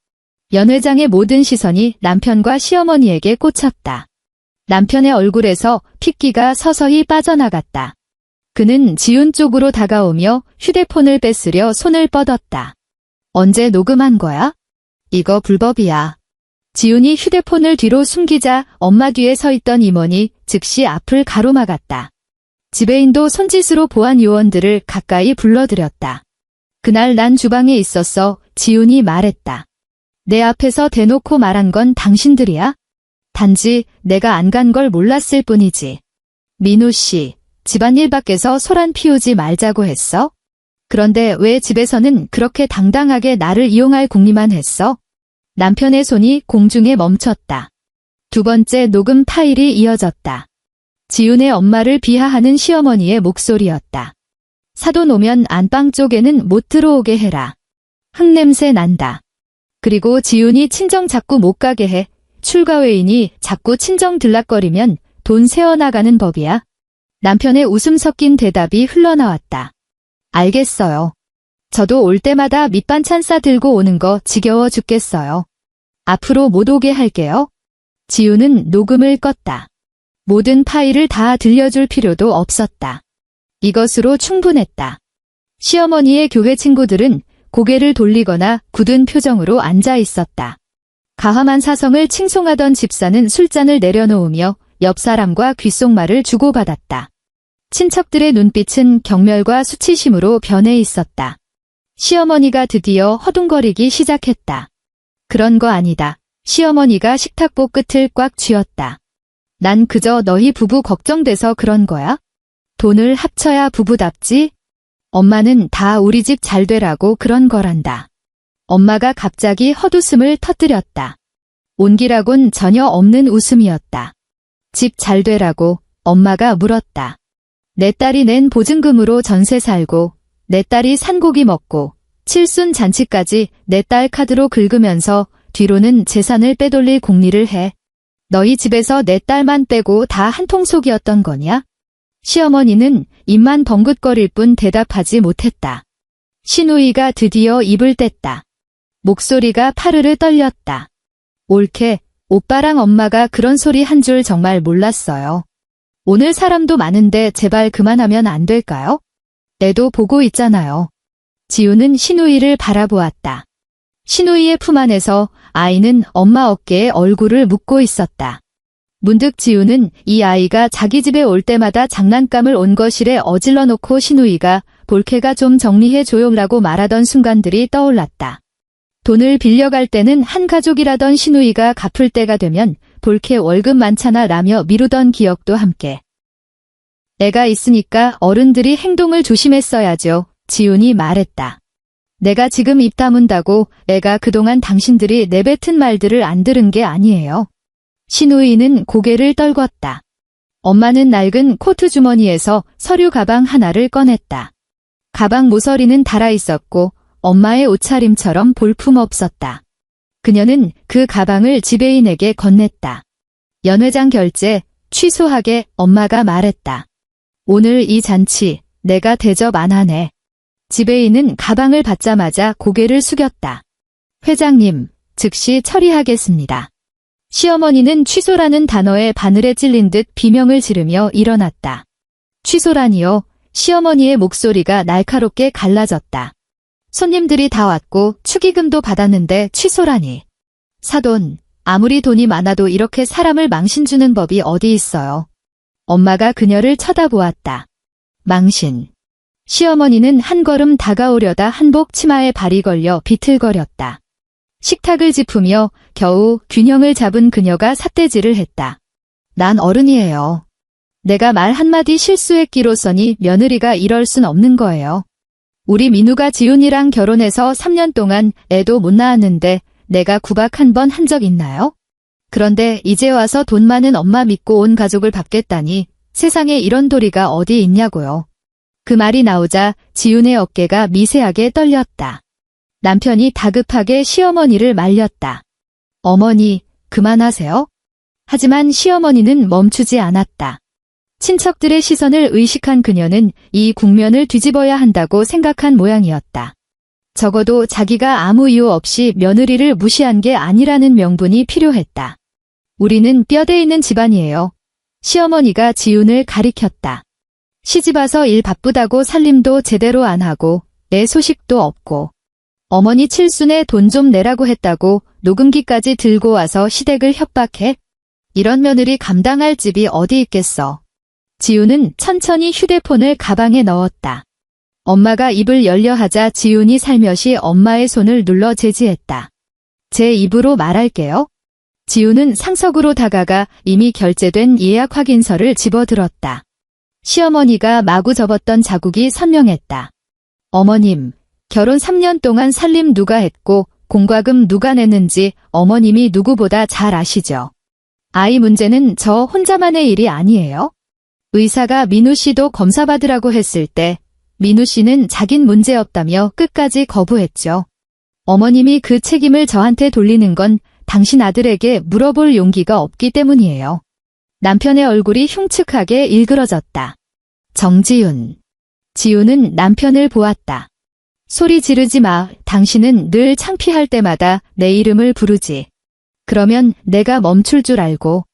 연회장의 모든 시선이 남편과 시어머니에게 꽂혔다. 남편의 얼굴에서 핏기가 서서히 빠져나갔다. 그는 지훈 쪽으로 다가오며 휴대폰을 뺏으려 손을 뻗었다. 언제 녹음한 거야? 이거 불법이야. 지훈이 휴대폰을 뒤로 숨기자 엄마 뒤에 서 있던 임원이 즉시 앞을 가로막았다. 지배인도 손짓으로 보안 요원들을 가까이 불러들였다. 그날 난 주방에 있었어. 지훈이 말했다. 내 앞에서 대놓고 말한 건 당신들이야? 단지 내가 안 간 걸 몰랐을 뿐이지. 민우 씨, 집안일 밖에서 소란 피우지 말자고 했어? 그런데 왜 집에서는 그렇게 당당하게 나를 이용할 궁리만 했어? 남편의 손이 공중에 멈췄다. 두 번째 녹음 파일이 이어졌다. 지훈의 엄마를 비하하는 시어머니의 목소리였다. 사돈 오면 안방 쪽에는 못 들어오게 해라. 흙냄새 난다. 그리고 지훈이 친정 자꾸 못 가게 해. 출가 외인이 자꾸 친정 들락거리면 돈 새어나가는 법이야. 남편의 웃음 섞인 대답이 흘러나왔다. 알겠어요. 저도 올 때마다 밑반찬 싸들고 오는 거 지겨워 죽겠어요. 앞으로 못 오게 할게요. 지훈은 녹음을 껐다. 모든 파일을 다 들려줄 필요도 없었다. 이것으로 충분했다. 시어머니의 교회 친구들은 고개를 돌리거나 굳은 표정으로 앉아 있었다. 가함한 사성을 칭송하던 집사는 술잔을 내려놓으며 옆 사람과 귓속말을 주고받았다. 친척들의 눈빛은 경멸과 수치심으로 변해 있었다. 시어머니가 드디어 허둥거리기 시작했다. 그런 거 아니다. 시어머니가 식탁보 끝을 꽉 쥐었다. 난 그저 너희 부부 걱정돼서 그런 거야? 돈을 합쳐야 부부답지? 엄마는 다 우리 집 잘 되라고 그런 거란다. 엄마가 갑자기 헛웃음을 터뜨렸다. 온기라곤 전혀 없는 웃음이었다. 집 잘 되라고 엄마가 물었다. 내 딸이 낸 보증금으로 전세 살고 내 딸이 산고기 먹고 칠순 잔치까지 내 딸 카드로 긁으면서 뒤로는 재산을 빼돌릴 공리를 해. 너희 집에서 내 딸만 빼고 다 한통속이었던 거냐? 시어머니는 입만 벙긋거릴 뿐 대답하지 못했다. 시누이가 드디어 입을 뗐다. 목소리가 파르르 떨렸다. 옳게, 오빠랑 엄마가 그런 소리 한 줄 정말 몰랐어요. 오늘 사람도 많은데 제발 그만하면 안 될까요? 애도 보고 있잖아요. 지우는 시누이를 바라보았다. 시누이의 품 안에서 아이는 엄마 어깨에 얼굴을 묻고 있었다. 문득 지우는 이 아이가 자기 집에 올 때마다 장난감을 온 거실에 어질러 놓고 시누이가 볼케가 좀 정리해 줘요라고 말하던 순간들이 떠올랐다. 돈을 빌려갈 때는 한 가족이라던 시누이가 갚을 때가 되면 볼케 월급 많잖아 라며 미루던 기억도 함께. 애가 있으니까 어른들이 행동을 조심했어야죠. 지훈이 말했다. 내가 지금 입 다문다고 애가 그동안 당신들이 내뱉은 말들을 안 들은 게 아니에요. 시누이는 고개를 떨궜다. 엄마는 낡은 코트 주머니에서 서류 가방 하나를 꺼냈다. 가방 모서리는 달아있었고 엄마의 옷차림처럼 볼품없었다. 그녀는 그 가방을 지배인에게 건넸다. 연회장 결제 취소하게 엄마가 말했다. 오늘 이 잔치 내가 대접 안 하네. 지배인은 가방을 받자마자 고개를 숙였다. 회장님, 즉시 처리하겠습니다. 시어머니는 취소라는 단어에 바늘에 찔린 듯 비명을 지르며 일어났다. 취소라니요? 시어머니의 목소리가 날카롭게 갈라졌다. 손님들이 다 왔고 축의금도 받았는데 취소라니. 사돈, 아무리 돈이 많아도 이렇게 사람을 망신 주는 법이 어디 있어요. 엄마가 그녀를 쳐다보았다. 망신. 시어머니는 한 걸음 다가오려다 한복 치마에 발이 걸려 비틀거렸다. 식탁을 짚으며 겨우 균형을 잡은 그녀가 삿대질을 했다. 난 어른이에요. 내가 말 한마디 실수했기로서니 며느리가 이럴 순 없는 거예요. 우리 민우가 지훈이랑 결혼해서 3년 동안 애도 못 낳았는데 내가 구박 한 번 한 적 있나요? 그런데 이제 와서 돈 많은 엄마 믿고 온 가족을 밟겠다니 세상에 이런 도리가 어디 있냐고요. 그 말이 나오자 지훈의 어깨가 미세하게 떨렸다. 남편이 다급하게 시어머니를 말렸다. 어머니, 그만하세요. 하지만 시어머니는 멈추지 않았다. 친척들의 시선을 의식한 그녀는 이 국면을 뒤집어야 한다고 생각한 모양이었다. 적어도 자기가 아무 이유 없이 며느리를 무시한 게 아니라는 명분이 필요했다. 우리는 뼈대 있는 집안이에요. 시어머니가 지훈을 가리켰다. 시집와서 일 바쁘다고 살림도 제대로 안 하고 내 소식도 없고 어머니 칠순에 돈 좀 내라고 했다고 녹음기까지 들고 와서 시댁을 협박해? 이런 며느리 감당할 집이 어디 있겠어. 지훈은 천천히 휴대폰을 가방에 넣었다. 엄마가 입을 열려 하자 지훈이 살며시 엄마의 손을 눌러 제지했다. 제 입으로 말할게요. 지우는 상석으로 다가가 이미 결제된 예약 확인서를 집어들었다. 시어머니가 마구 접었던 자국이 선명했다. 어머님, 결혼 3년 동안 살림 누가 했고 공과금 누가 냈는지 어머님이 누구보다 잘 아시죠? 아이 문제는 저 혼자만의 일이 아니에요. 의사가 민우 씨도 검사 받으라고 했을 때 민우 씨는 자긴 문제없다며 끝까지 거부했죠. 어머님이 그 책임을 저한테 돌리는 건 당신 아들에게 물어볼 용기가 없기 때문이에요. 남편의 얼굴이 흉측하게 일그러졌다. 정지윤. 지우는 남편을 보았다. 소리 지르지 마. 당신은 늘 창피할 때마다 내 이름을 부르지. 그러면 내가 멈출 줄 알고.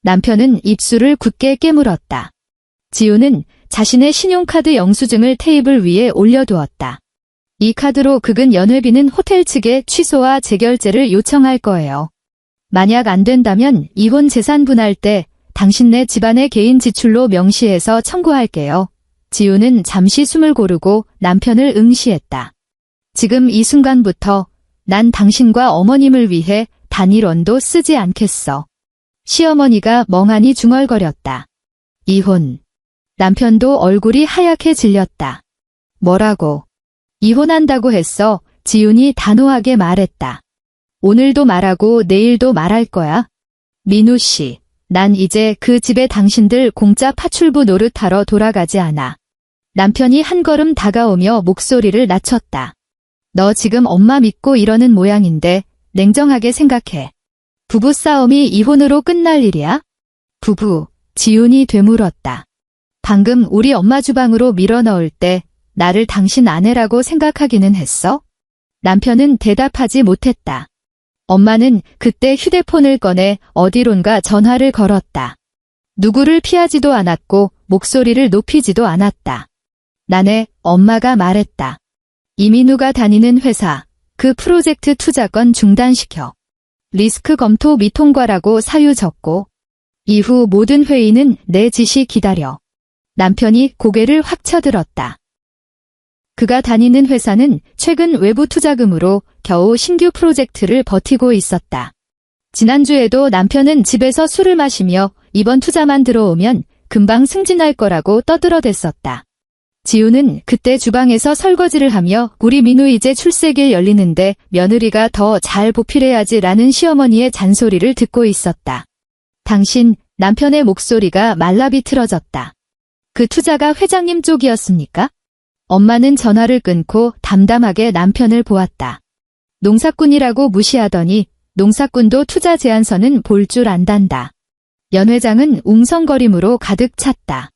남편은 입술을 굳게 깨물었다. 지우는 자신의 신용카드 영수증을 테이블 위에 올려두었다. 이 카드로 극은 연회비는 호텔 측에 취소와 재결제를 요청할 거예요. 만약 안 된다면 이혼 재산 분할 때 당신네 집안의 개인 지출로 명시해서 청구할게요. 지우는 잠시 숨을 고르고 남편을 응시했다. 지금 이 순간부터 난 당신과 어머님을 위해 단일원도 쓰지 않겠어. 시어머니가 멍하니 중얼거렸다. 이혼. 남편도 얼굴이 하얗게 질렸다. 뭐라고? 이혼한다고 했어. 지훈이 단호하게 말했다. 오늘도 말하고 내일도 말할 거야. 민우 씨, 난 이제 그 집에 당신들 공짜 파출부 노릇하러 돌아가지 않아. 남편이 한 걸음 다가오며 목소리를 낮췄다. 너 지금 엄마 믿고 이러는 모양인데 냉정하게 생각해. 부부싸움이 이혼으로 끝날 일이야? 부부, 지훈이 되물었다. 방금 우리 엄마 주방으로 밀어넣을 때 나를 당신 아내라고 생각하기는 했어? 남편은 대답하지 못했다. 엄마는 그때 휴대폰을 꺼내 어디론가 전화를 걸었다. 누구를 피하지도 않았고 목소리를 높이지도 않았다. 나네, 엄마가 말했다. 이민우가 다니는 회사, 그 프로젝트 투자건 중단시켜. 리스크 검토 미통과라고 사유 적고. 이후 모든 회의는 내 지시 기다려. 남편이 고개를 확 쳐들었다. 그가 다니는 회사는 최근 외부 투자금으로 겨우 신규 프로젝트를 버티고 있었다. 지난주에도 남편은 집에서 술을 마시며 이번 투자만 들어오면 금방 승진할 거라고 떠들어댔었다. 지우는 그때 주방에서 설거지를 하며 우리 민우 이제 출세길 열리는데 며느리가 더 잘 보필해야지라는 시어머니의 잔소리를 듣고 있었다. 당신, 남편의 목소리가 말라비틀어졌다. 그 투자가 회장님 쪽이었습니까? 엄마는 전화를 끊고 담담하게 남편을 보았다. 농사꾼이라고 무시하더니 농사꾼도 투자 제안서는 볼 줄 안단다. 연 회장은 웅성거림으로 가득 찼다.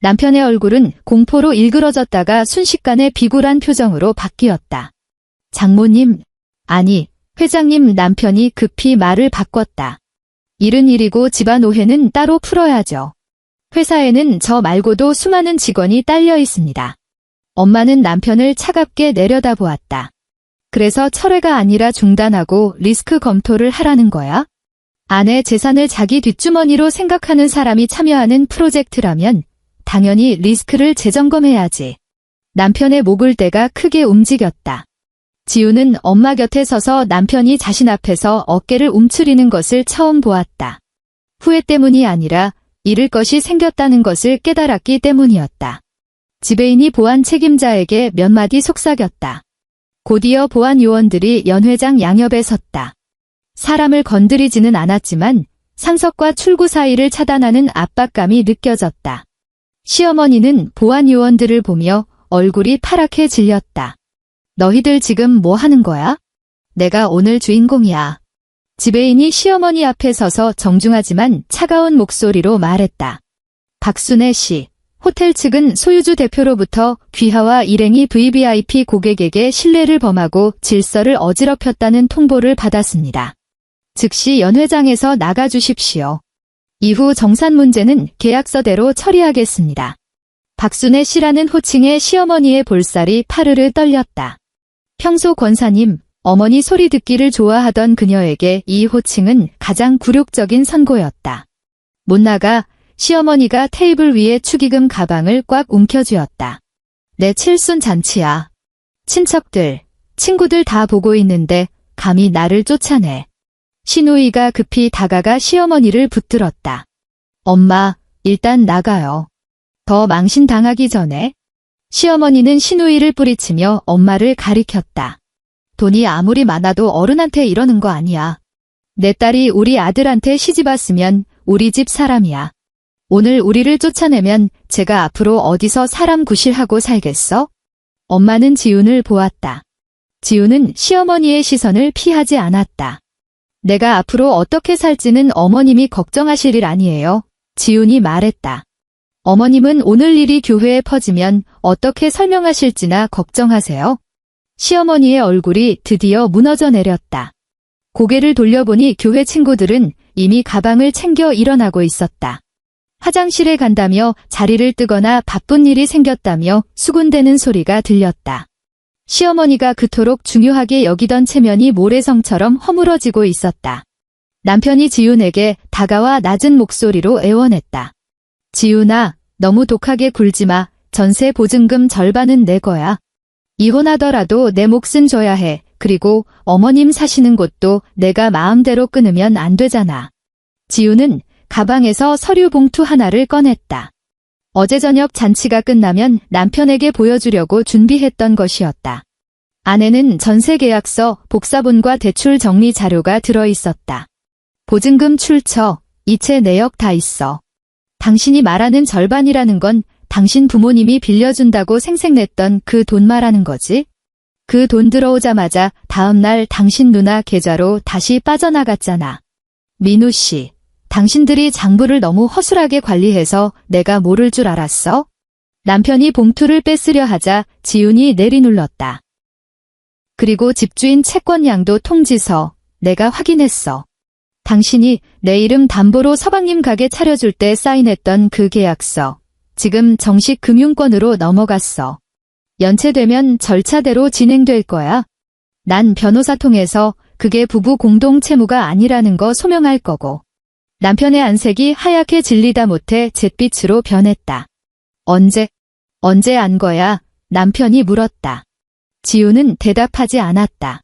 남편의 얼굴은 공포로 일그러졌다가 순식간에 비굴한 표정으로 바뀌었다. 장모님, 아니, 회장님. 남편이 급히 말을 바꿨다. 일은 일이고 집안 오해는 따로 풀어야죠. 회사에는 저 말고도 수많은 직원이 딸려 있습니다. 엄마는 남편을 차갑게 내려다보았다. 그래서 철회가 아니라 중단하고 리스크 검토를 하라는 거야? 아내 재산을 자기 뒷주머니로 생각하는 사람이 참여하는 프로젝트라면 당연히 리스크를 재점검해야지. 남편의 목을 대가 크게 움직였다. 지우는 엄마 곁에 서서 남편이 자신 앞에서 어깨를 움츠리는 것을 처음 보았다. 후회 때문이 아니라 잃을 것이 생겼다는 것을 깨달았기 때문이었다. 지배인이 보안 책임자에게 몇 마디 속삭였다. 곧이어 보안 요원들이 연 회장 양옆에 섰다. 사람을 건드리지는 않았지만 상석과 출구 사이를 차단하는 압박감이 느껴졌다. 시어머니는 보안 요원들을 보며 얼굴이 파랗게 질렸다. 너희들 지금 뭐 하는 거야? 내가 오늘 주인공이야. 지배인이 시어머니 앞에 서서 정중하지만 차가운 목소리로 말했다. 박순애 씨, 호텔 측은 소유주 대표로부터 귀하와 일행이 VVIP 고객에게 신뢰를 범하고 질서를 어지럽혔다는 통보를 받았습니다. 즉시 연 회장에서 나가주십시오. 이후 정산 문제는 계약서대로 처리하겠습니다. 박순애 씨라는 호칭에 시어머니의 볼살이 파르르 떨렸다. 평소 권사님, 어머니 소리 듣기를 좋아하던 그녀에게 이 호칭은 가장 굴욕적인 선고였다. 못 나가. 시어머니가 테이블 위에 축의금 가방을 꽉 움켜쥐었다. 내 칠순 잔치야. 친척들, 친구들 다 보고 있는데 감히 나를 쫓아내. 시누이가 급히 다가가 시어머니를 붙들었다. 엄마, 일단 나가요. 더 망신당하기 전에. 시어머니는 시누이를 뿌리치며 엄마를 가리켰다. 돈이 아무리 많아도 어른한테 이러는 거 아니야. 내 딸이 우리 아들한테 시집왔으면 우리 집 사람이야. 오늘 우리를 쫓아내면 제가 앞으로 어디서 사람 구실하고 살겠어? 엄마는 지훈을 보았다. 지훈은 시어머니의 시선을 피하지 않았다. 내가 앞으로 어떻게 살지는 어머님이 걱정하실 일 아니에요. 지훈이 말했다. 어머님은 오늘 일이 교회에 퍼지면 어떻게 설명하실지나 걱정하세요. 시어머니의 얼굴이 드디어 무너져 내렸다. 고개를 돌려보니 교회 친구들은 이미 가방을 챙겨 일어나고 있었다. 화장실에 간다며 자리를 뜨거나 바쁜 일이 생겼다며 수군대는 소리가 들렸다. 시어머니가 그토록 중요하게 여기던 체면이 모래성처럼 허물어지고 있었다. 남편이 지훈에게 다가와 낮은 목소리로 애원했다. 지훈아, 너무 독하게 굴지 마. 전세 보증금 절반은 내 거야. 이혼하더라도 내 몫은 줘야 해. 그리고 어머님 사시는 곳도 내가 마음대로 끊으면 안 되잖아. 지훈은 가방에서 서류 봉투 하나를 꺼냈다. 어제 저녁 잔치가 끝나면 남편에게 보여주려고 준비했던 것이었다. 안에는 전세 계약서, 복사본과 대출 정리 자료가 들어있었다. 보증금 출처, 이체 내역 다 있어. 당신이 말하는 절반이라는 건 당신 부모님이 빌려준다고 생색냈던 그 돈 말하는 거지? 그 돈 들어오자마자 다음날 당신 누나 계좌로 다시 빠져나갔잖아. 민우 씨, 당신들이 장부를 너무 허술하게 관리해서 내가 모를 줄 알았어? 남편이 봉투를 뺏으려 하자 지훈이 내리눌렀다. 그리고 집주인 채권량도 통지서 내가 확인했어. 당신이 내 이름 담보로 서방님 가게 차려줄 때 사인했던 그 계약서. 지금 정식 금융권으로 넘어갔어. 연체되면 절차대로 진행될 거야. 난 변호사 통해서 그게 부부 공동 채무가 아니라는 거 소명할 거고. 남편의 안색이 하얗게 질리다 못해 잿빛으로 변했다. 언제 안 거야? 남편이 물었다. 지훈은 대답하지 않았다.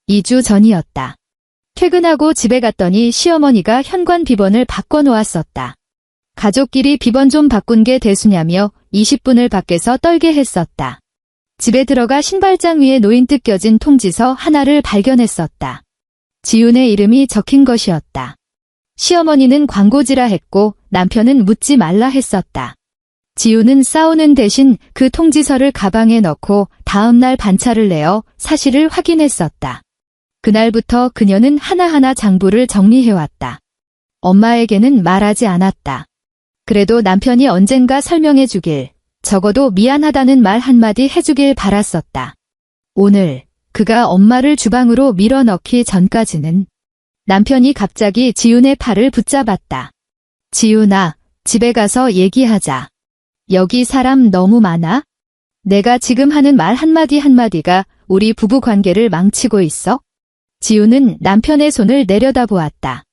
2주 전이었다. 퇴근하고 집에 갔더니 시어머니가 현관 비번을 바꿔놓았었다. 가족끼리 비번 좀 바꾼 게 대수냐며 20분을 밖에서 떨게 했었다. 집에 들어가 신발장 위에 놓인 뜯겨진 통지서 하나를 발견했었다. 지훈의 이름이 적힌 것이었다. 시어머니는 광고지라 했고 남편은 묻지 말라 했었다. 지훈은 싸우는 대신 그 통지서를 가방에 넣고 다음날 반차를 내어 사실을 확인했었다. 그날부터 그녀는 하나하나 장부를 정리해왔다. 엄마에게는 말하지 않았다. 그래도 남편이 언젠가 설명해 주길, 적어도 미안하다는 말 한마디 해주길 바랐었다. 오늘 그가 엄마를 주방으로 밀어넣기 전까지는 남편이 갑자기 지훈의 팔을 붙잡았다. 지훈아, 집에 가서 얘기하자. 여기 사람 너무 많아? 내가 지금 하는 말 한마디 한마디가 우리 부부 관계를 망치고 있어? 지훈은 남편의 손을 내려다보았다.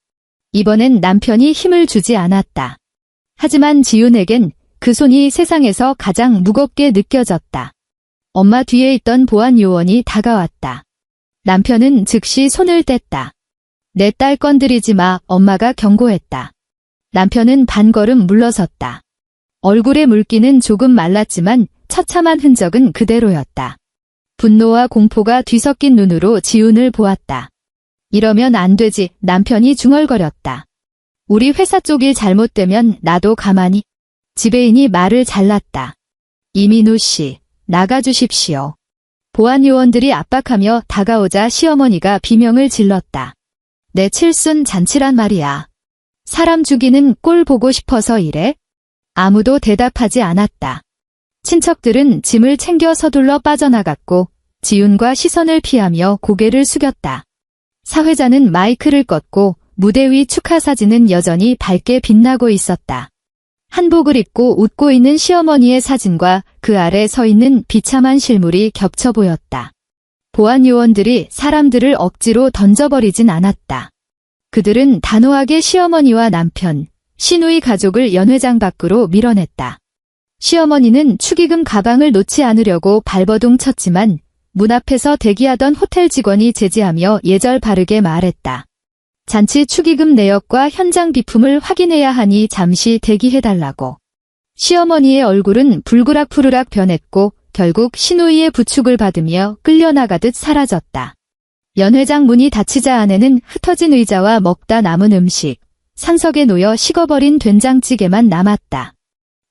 이번엔 남편이 힘을 주지 않았다. 하지만 지훈에겐 그 손이 세상에서 가장 무겁게 느껴졌다. 엄마 뒤에 있던 보안 요원이 다가왔다. 남편은 즉시 손을 뗐다. 내 딸 건드리지 마, 엄마가 경고했다. 남편은 반걸음 물러섰다. 얼굴의 물기는 조금 말랐지만 처참한 흔적은 그대로였다. 분노와 공포가 뒤섞인 눈으로 지훈을 보았다. 이러면 안 되지, 남편이 중얼거렸다. 우리 회사 쪽 일 잘못되면 나도 가만히. 지배인이 말을 잘랐다. 이민우 씨, 나가주십시오. 보안 요원들이 압박하며 다가오자 시어머니가 비명을 질렀다. 내 칠순 잔치란 말이야. 사람 죽이는 꼴 보고 싶어서 이래? 아무도 대답하지 않았다. 친척들은 짐을 챙겨 서둘러 빠져나갔고 지훈과 시선을 피하며 고개를 숙였다. 사회자는 마이크를 껐고 무대 위 축하 사진은 여전히 밝게 빛나고 있었다. 한복을 입고 웃고 있는 시어머니의 사진과 그 아래 서 있는 비참한 실물이 겹쳐 보였다. 보안 요원들이 사람들을 억지로 던져버리진 않았다. 그들은 단호하게 시어머니와 남편, 시누이 가족을 연회장 밖으로 밀어냈다. 시어머니는 축의금 가방을 놓지 않으려고 발버둥 쳤지만 문 앞에서 대기하던 호텔 직원이 제지하며 예절 바르게 말했다. 잔치 축의금 내역과 현장 비품을 확인해야 하니 잠시 대기해달라고. 시어머니의 얼굴은 불그락푸르락 변했고 결국 시누이의 부축을 받으며 끌려나가듯 사라졌다. 연회장 문이 닫히자 안에는 흩어진 의자와 먹다 남은 음식, 상석에 놓여 식어버린 된장찌개만 남았다.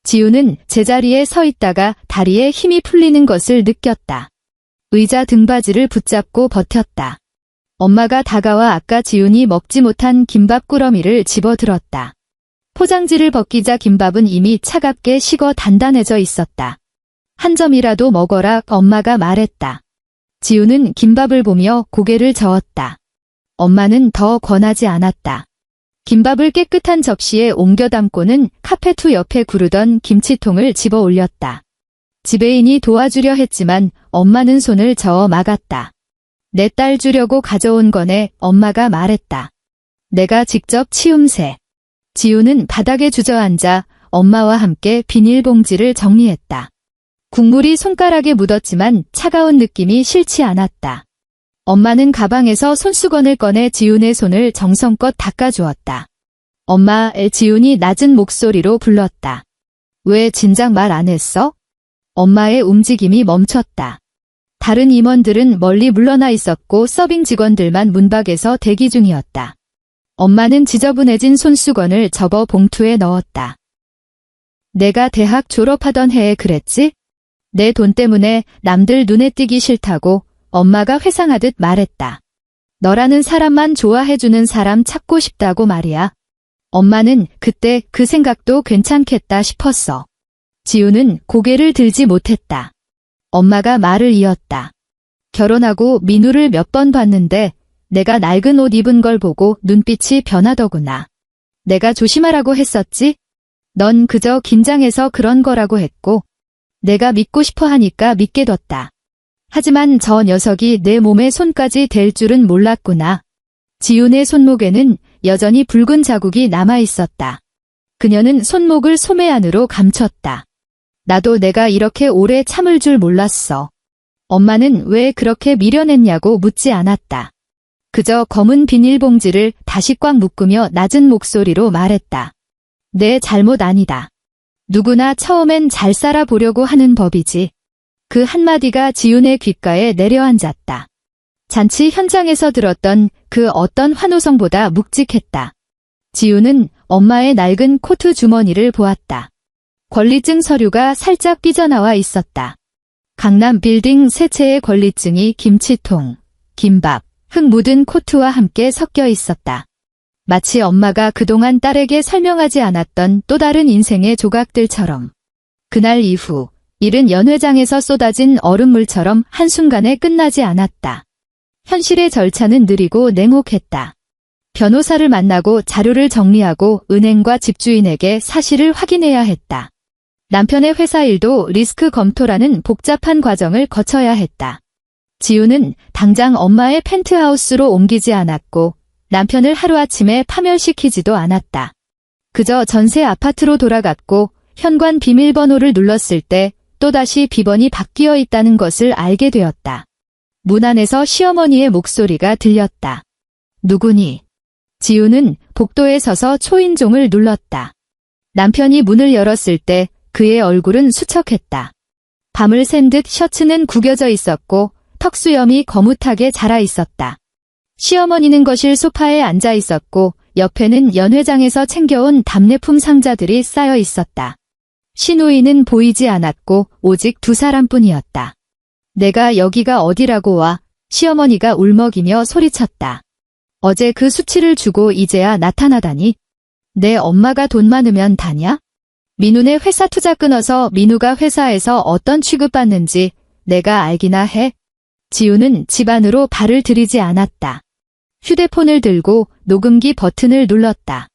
지우는 제자리에 서 있다가 다리에 힘이 풀리는 것을 느꼈다. 의자 등받이를 붙잡고 버텼다. 엄마가 다가와 아까 지훈이 먹지 못한 김밥 꾸러미를 집어들었다. 포장지를 벗기자 김밥은 이미 차갑게 식어 단단해져 있었다. 한 점이라도 먹어라, 엄마가 말했다. 지우는 김밥을 보며 고개를 저었다. 엄마는 더 권하지 않았다. 김밥을 깨끗한 접시에 옮겨 담고는 카페트 옆에 구르던 김치통을 집어 올렸다. 지배인이 도와주려 했지만 엄마는 손을 저어 막았다. 내 딸 주려고 가져온 거네, 엄마가 말했다. 내가 직접 치움새. 지우는 바닥에 주저앉아 엄마와 함께 비닐봉지를 정리했다. 국물이 손가락에 묻었지만 차가운 느낌이 싫지 않았다. 엄마는 가방에서 손수건을 꺼내 지훈의 손을 정성껏 닦아주었다. 엄마, 지훈이 낮은 목소리로 불렀다. 왜 진작 말 안 했어? 엄마의 움직임이 멈췄다. 다른 임원들은 멀리 물러나 있었고 서빙 직원들만 문밖에서 대기 중이었다. 엄마는 지저분해진 손수건을 접어 봉투에 넣었다. 내가 대학 졸업하던 해에 그랬지? 내 돈 때문에 남들 눈에 띄기 싫다고 엄마가 회상하듯 말했다. 너라는 사람만 좋아해주는 사람 찾고 싶다고 말이야. 엄마는 그때 그 생각도 괜찮겠다 싶었어. 지우는 고개를 들지 못했다. 엄마가 말을 이었다. 결혼하고 민우를 몇 번 봤는데 내가 낡은 옷 입은 걸 보고 눈빛이 변하더구나. 내가 조심하라고 했었지? 넌 그저 긴장해서 그런 거라고 했고 내가 믿고 싶어 하니까 믿게 뒀다. 하지만 저 녀석이 내 몸에 손까지 댈 줄은 몰랐구나. 지훈의 손목에는 여전히 붉은 자국이 남아 있었다. 그녀는 손목을 소매 안으로 감췄다. 나도 내가 이렇게 오래 참을 줄 몰랐어. 엄마는 왜 그렇게 미련했냐고 묻지 않았다. 그저 검은 비닐봉지를 다시 꽉 묶으며 낮은 목소리로 말했다. 내 잘못 아니다. 누구나 처음엔 잘 살아보려고 하는 법이지. 그 한마디가 지훈의 귓가에 내려앉았다. 잔치 현장에서 들었던 그 어떤 환호성보다 묵직했다. 지훈은 엄마의 낡은 코트 주머니를 보았다. 권리증 서류가 살짝 삐져나와 있었다. 강남 빌딩 세 채의 권리증이 김치통, 김밥, 흙 묻은 코트와 함께 섞여 있었다. 마치 엄마가 그동안 딸에게 설명하지 않았던 또 다른 인생의 조각들처럼. 그날 이후 일은 연회장에서 쏟아진 얼음물처럼 한순간에 끝나지 않았다. 현실의 절차는 느리고 냉혹했다. 변호사를 만나고 자료를 정리하고 은행과 집주인에게 사실을 확인해야 했다. 남편의 회사 일도 리스크 검토라는 복잡한 과정을 거쳐야 했다. 지우는 당장 엄마의 펜트하우스로 옮기지 않았고 남편을 하루아침에 파멸시키지도 않았다. 그저 전세 아파트로 돌아갔고 현관 비밀번호를 눌렀을 때 또다시 비번이 바뀌어 있다는 것을 알게 되었다. 문 안에서 시어머니의 목소리가 들렸다. 누구니? 지우는 복도에 서서 초인종을 눌렀다. 남편이 문을 열었을 때 그의 얼굴은 수척했다. 밤을 샌 듯 셔츠는 구겨져 있었고 턱수염이 거뭇하게 자라 있었다. 시어머니는 거실 소파에 앉아 있었고 옆에는 연회장에서 챙겨온 답례품 상자들이 쌓여 있었다. 시누이는 보이지 않았고 오직 두 사람뿐이었다. 내가 여기가 어디라고 와, 시어머니가 울먹이며 소리쳤다. 어제 그 수치를 주고 이제야 나타나다니. 내 엄마가 돈 많으면 다냐? 민우네 회사 투자 끊어서 민우가 회사에서 어떤 취급받는지 내가 알기나 해. 지우는 집 안으로 발을 들이지 않았다. 휴대폰을 들고 녹음기 버튼을 눌렀다.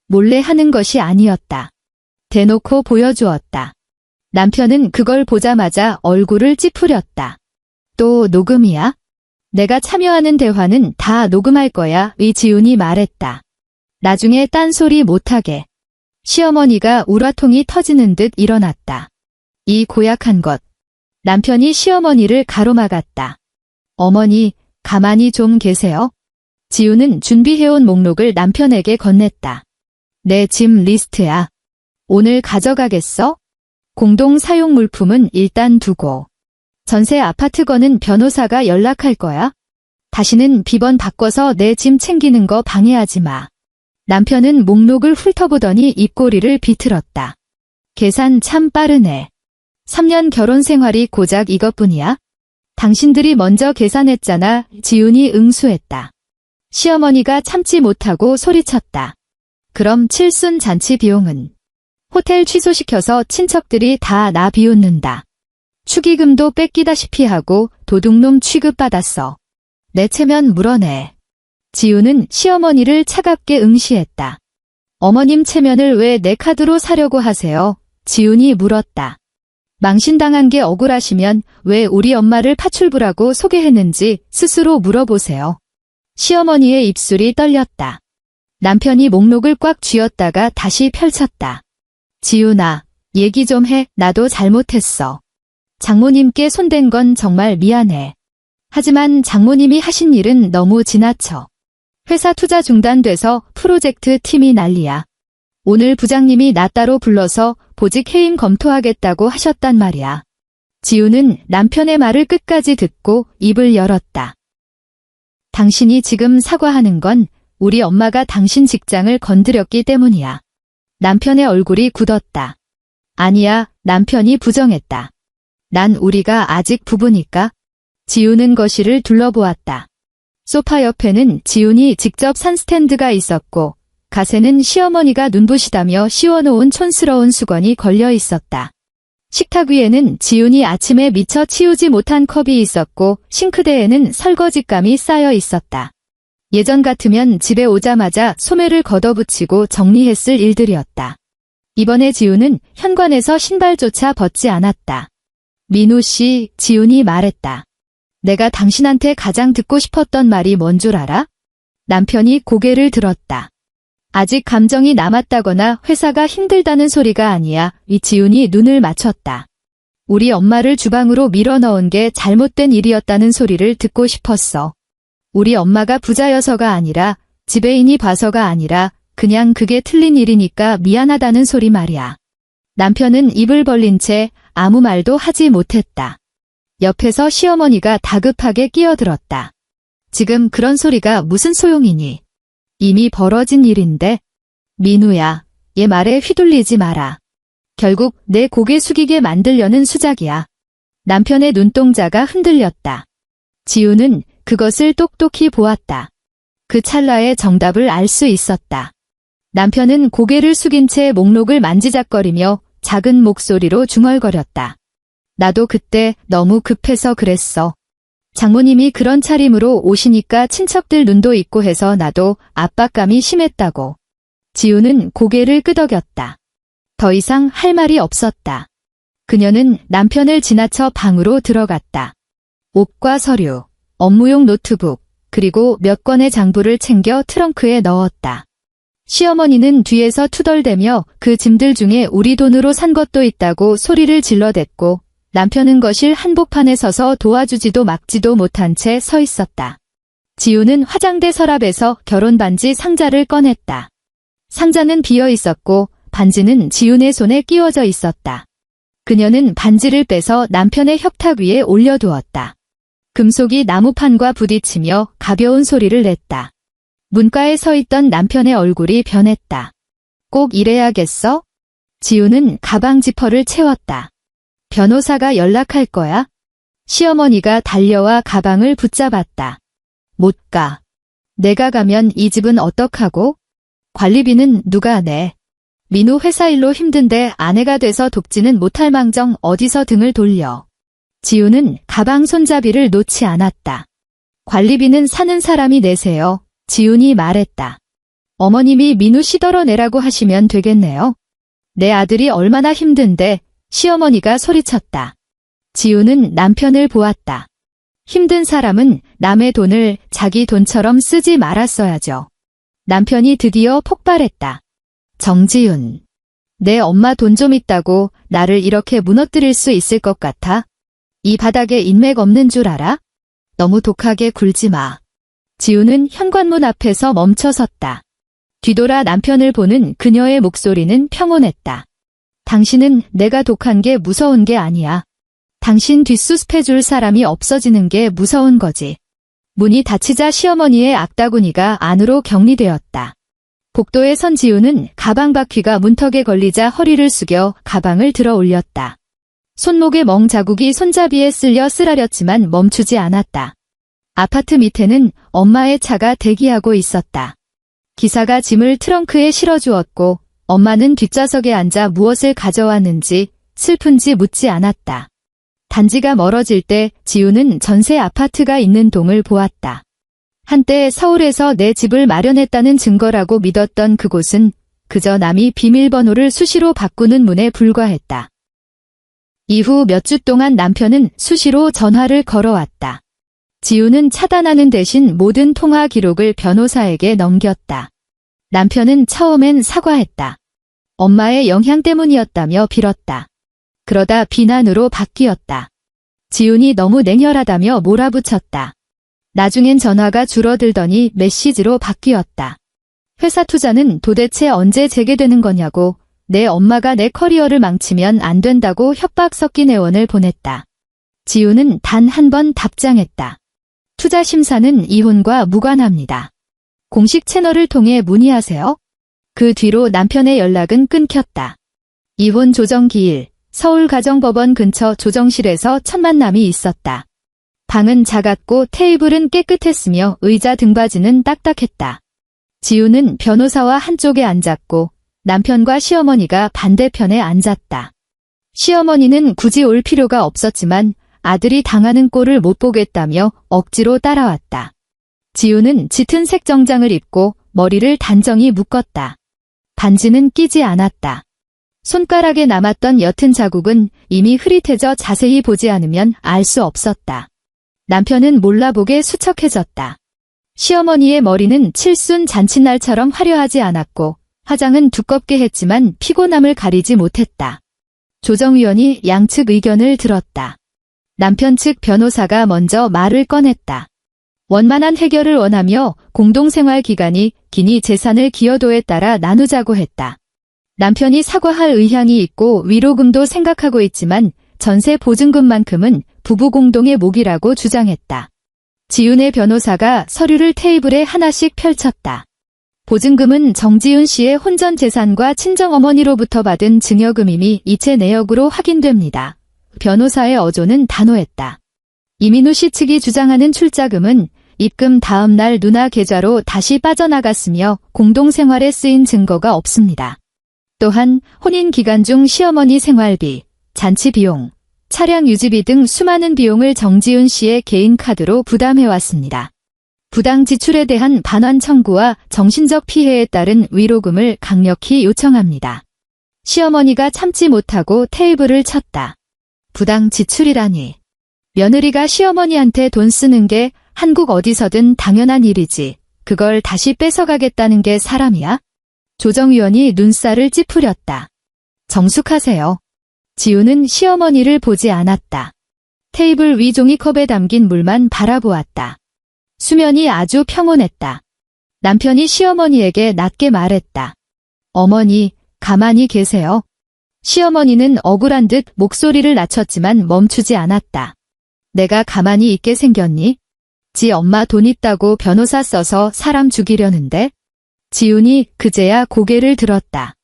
몰래 하는 것이 아니었다. 대놓고 보여주었다. 남편은 그걸 보자마자 얼굴을 찌푸렸다. 또 녹음이야? 내가 참여하는 대화는 다 녹음할 거야, 지훈이 말했다. 나중에 딴소리 못하게. 시어머니가 우라통이 터지는 듯 일어났다. 이 고약한 것. 남편이 시어머니를 가로막았다. 어머니, 가만히 좀 계세요. 지우는 준비해온 목록을 남편에게 건넸다. 내 짐 리스트야. 오늘 가져가겠어? 공동 사용 물품은 일단 두고. 전세 아파트 거는 변호사가 연락할 거야. 다시는 비번 바꿔서 내 짐 챙기는 거 방해하지 마. 남편은 목록을 훑어보더니 입꼬리를 비틀었다. 계산 참 빠르네. 3년 결혼 생활이 고작 이것뿐이야? 당신들이 먼저 계산했잖아. 지훈이 응수했다. 시어머니가 참지 못하고 소리쳤다. 그럼 칠순 잔치 비용은? 호텔 취소시켜서 친척들이 다 나 비웃는다. 축의금도 뺏기다시피 하고 도둑놈 취급받았어. 내 체면 물어내. 지우는 시어머니를 차갑게 응시했다. 어머님 체면을 왜 내 카드로 사려고 하세요? 지훈이 물었다. 망신당한 게 억울하시면 왜 우리 엄마를 파출부라고 소개했는지 스스로 물어보세요. 시어머니의 입술이 떨렸다. 남편이 목록을 꽉 쥐었다가 다시 펼쳤다. 지훈아, 얘기 좀 해. 나도 잘못했어. 장모님께 손댄 건 정말 미안해. 하지만 장모님이 하신 일은 너무 지나쳐. 회사 투자 중단돼서 프로젝트 팀이 난리야. 오늘 부장님이 나 따로 불러서 보직 해임 검토하겠다고 하셨단 말이야. 지우는 남편의 말을 끝까지 듣고 입을 열었다. 당신이 지금 사과하는 건 우리 엄마가 당신 직장을 건드렸기 때문이야. 남편의 얼굴이 굳었다. 아니야, 남편이 부정했다. 난 우리가 아직 부부니까. 지우는 거실을 둘러보았다. 소파 옆에는 지훈이 직접 산 스탠드가 있었고 갓에는 시어머니가 눈부시다며 씌워놓은 촌스러운 수건이 걸려 있었다. 식탁 위에는 지훈이 아침에 미처 치우지 못한 컵이 있었고 싱크대에는 설거지감이 쌓여 있었다. 예전 같으면 집에 오자마자 소매를 걷어붙이고 정리했을 일들이었다. 이번에 지훈은 현관에서 신발조차 벗지 않았다. 민우 씨, 지훈이 말했다. 내가 당신한테 가장 듣고 싶었던 말이 뭔 줄 알아? 남편이 고개를 들었다. 아직 감정이 남았다거나 회사가 힘들다는 소리가 아니야. 이지훈이 눈을 맞췄다. 우리 엄마를 주방으로 밀어넣은 게 잘못된 일이었다는 소리를 듣고 싶었어. 우리 엄마가 부자여서가 아니라 지배인이 봐서가 아니라 그냥 그게 틀린 일이니까 미안하다는 소리 말이야. 남편은 입을 벌린 채 아무 말도 하지 못했다. 옆에서 시어머니가 다급하게 끼어들었다. 지금 그런 소리가 무슨 소용이니? 이미 벌어진 일인데. 민우야, 얘 말에 휘둘리지 마라. 결국 내 고개 숙이게 만들려는 수작이야. 남편의 눈동자가 흔들렸다. 지우는 그것을 똑똑히 보았다. 그 찰나에 정답을 알 수 있었다. 남편은 고개를 숙인 채 목록을 만지작거리며 작은 목소리로 중얼거렸다. 나도 그때 너무 급해서 그랬어. 장모님이 그런 차림으로 오시니까 친척들 눈도 있고 해서 나도 압박감이 심했다고. 지우는 고개를 끄덕였다. 더 이상 할 말이 없었다. 그녀는 남편을 지나쳐 방으로 들어갔다. 옷과 서류, 업무용 노트북, 그리고 몇 권의 장부를 챙겨 트렁크에 넣었다. 시어머니는 뒤에서 투덜대며 그 짐들 중에 우리 돈으로 산 것도 있다고 소리를 질러댔고 남편은 거실 한복판에 서서 도와주지도 막지도 못한 채 서 있었다. 지우는 화장대 서랍에서 결혼 반지 상자를 꺼냈다. 상자는 비어 있었고 반지는 지훈의 손에 끼워져 있었다. 그녀는 반지를 빼서 남편의 협탁 위에 올려두었다. 금속이 나무판과 부딪히며 가벼운 소리를 냈다. 문가에 서 있던 남편의 얼굴이 변했다. 꼭 이래야겠어? 지우는 가방 지퍼를 채웠다. 변호사가 연락할 거야? 시어머니가 달려와 가방을 붙잡았다. 못 가. 내가 가면 이 집은 어떡하고? 관리비는 누가 내? 민우 회사 일로 힘든데 아내가 돼서 돕지는 못할 망정 어디서 등을 돌려. 지우는 가방 손잡이를 놓지 않았다. 관리비는 사는 사람이 내세요. 지훈이 말했다. 어머님이 민우 씨 덜어내라고 하시면 되겠네요. 내 아들이 얼마나 힘든데. 시어머니가 소리쳤다. 지우는 남편을 보았다. 힘든 사람은 남의 돈을 자기 돈처럼 쓰지 말았어야죠. 남편이 드디어 폭발했다. 정지훈, 내 엄마 돈 좀 있다고 나를 이렇게 무너뜨릴 수 있을 것 같아? 이 바닥에 인맥 없는 줄 알아? 너무 독하게 굴지 마. 지우는 현관문 앞에서 멈춰섰다. 뒤돌아 남편을 보는 그녀의 목소리는 평온했다. 당신은 내가 독한 게 무서운 게 아니야. 당신 뒷수습해줄 사람이 없어지는 게 무서운 거지. 문이 닫히자 시어머니의 악다구니가 안으로 격리되었다. 복도에 선 지우는 가방 바퀴가 문턱에 걸리자 허리를 숙여 가방을 들어 올렸다. 손목에 멍 자국이 손잡이에 쓸려 쓰라렸지만 멈추지 않았다. 아파트 밑에는 엄마의 차가 대기하고 있었다. 기사가 짐을 트렁크에 실어주었고 엄마는 뒷좌석에 앉아 무엇을 가져왔는지 슬픈지 묻지 않았다. 단지가 멀어질 때 지우는 전세 아파트가 있는 동을 보았다. 한때 서울에서 내 집을 마련했다는 증거라고 믿었던 그곳은 그저 남이 비밀번호를 수시로 바꾸는 문에 불과했다. 이후 몇 주 동안 남편은 수시로 전화를 걸어왔다. 지우는 차단하는 대신 모든 통화 기록을 변호사에게 넘겼다. 남편은 처음엔 사과했다. 엄마의 영향 때문이었다며 빌었다. 그러다 비난으로 바뀌었다. 지훈이 너무 냉혈하다며 몰아붙였다. 나중엔 전화가 줄어들더니 메시지로 바뀌었다. 회사 투자는 도대체 언제 재개되는 거냐고, 내 엄마가 내 커리어를 망치면 안 된다고 협박 섞인 애원을 보냈다. 지훈은 단 한 번 답장했다. 투자 심사는 이혼과 무관합니다. 공식 채널을 통해 문의하세요. 그 뒤로 남편의 연락은 끊겼다. 이혼 조정 기일, 서울가정법원 근처 조정실에서 첫 만남이 있었다. 방은 작았고 테이블은 깨끗했으며 의자 등받이는 딱딱했다. 지우는 변호사와 한쪽에 앉았고 남편과 시어머니가 반대편에 앉았다. 시어머니는 굳이 올 필요가 없었지만 아들이 당하는 꼴을 못 보겠다며 억지로 따라왔다. 지우는 짙은 색 정장을 입고 머리를 단정히 묶었다. 반지는 끼지 않았다. 손가락에 남았던 옅은 자국은 이미 흐릿해져 자세히 보지 않으면 알 수 없었다. 남편은 몰라보게 수척해졌다. 시어머니의 머리는 칠순 잔칫날처럼 화려하지 않았고 화장은 두껍게 했지만 피곤함을 가리지 못했다. 조정위원이 양측 의견을 들었다. 남편 측 변호사가 먼저 말을 꺼냈다. 원만한 해결을 원하며 공동생활 기간이 기니 재산을 기여도에 따라 나누자고 했다. 남편이 사과할 의향이 있고 위로금도 생각하고 있지만 전세 보증금만큼은 부부 공동의 몫이라고 주장했다. 지훈의 변호사가 서류를 테이블에 하나씩 펼쳤다. 보증금은 정지훈 씨의 혼전 재산과 친정어머니로부터 받은 증여금임이 이체 내역으로 확인됩니다. 변호사의 어조는 단호했다. 이민우 씨 측이 주장하는 출자금은 입금 다음 날 누나 계좌로 다시 빠져나갔으며 공동생활에 쓰인 증거가 없습니다. 또한 혼인 기간 중 시어머니 생활비, 잔치 비용, 차량 유지비 등 수많은 비용을 정지훈 씨의 개인 카드로 부담해왔습니다. 부당 지출에 대한 반환 청구와 정신적 피해에 따른 위로금을 강력히 요청합니다. 시어머니가 참지 못하고 테이블을 쳤다. 부당 지출이라니. 며느리가 시어머니한테 돈 쓰는 게 한국 어디서든 당연한 일이지. 그걸 다시 뺏어가겠다는 게 사람이야? 조정위원이 눈살을 찌푸렸다. 정숙하세요. 지우는 시어머니를 보지 않았다. 테이블 위 종이컵에 담긴 물만 바라보았다. 수면이 아주 평온했다. 남편이 시어머니에게 낮게 말했다. 어머니, 가만히 계세요. 시어머니는 억울한 듯 목소리를 낮췄지만 멈추지 않았다. 내가 가만히 있게 생겼니? 지 엄마 돈 있다고 변호사 써서 사람 죽이려는데? 지훈이 그제야 고개를 들었다.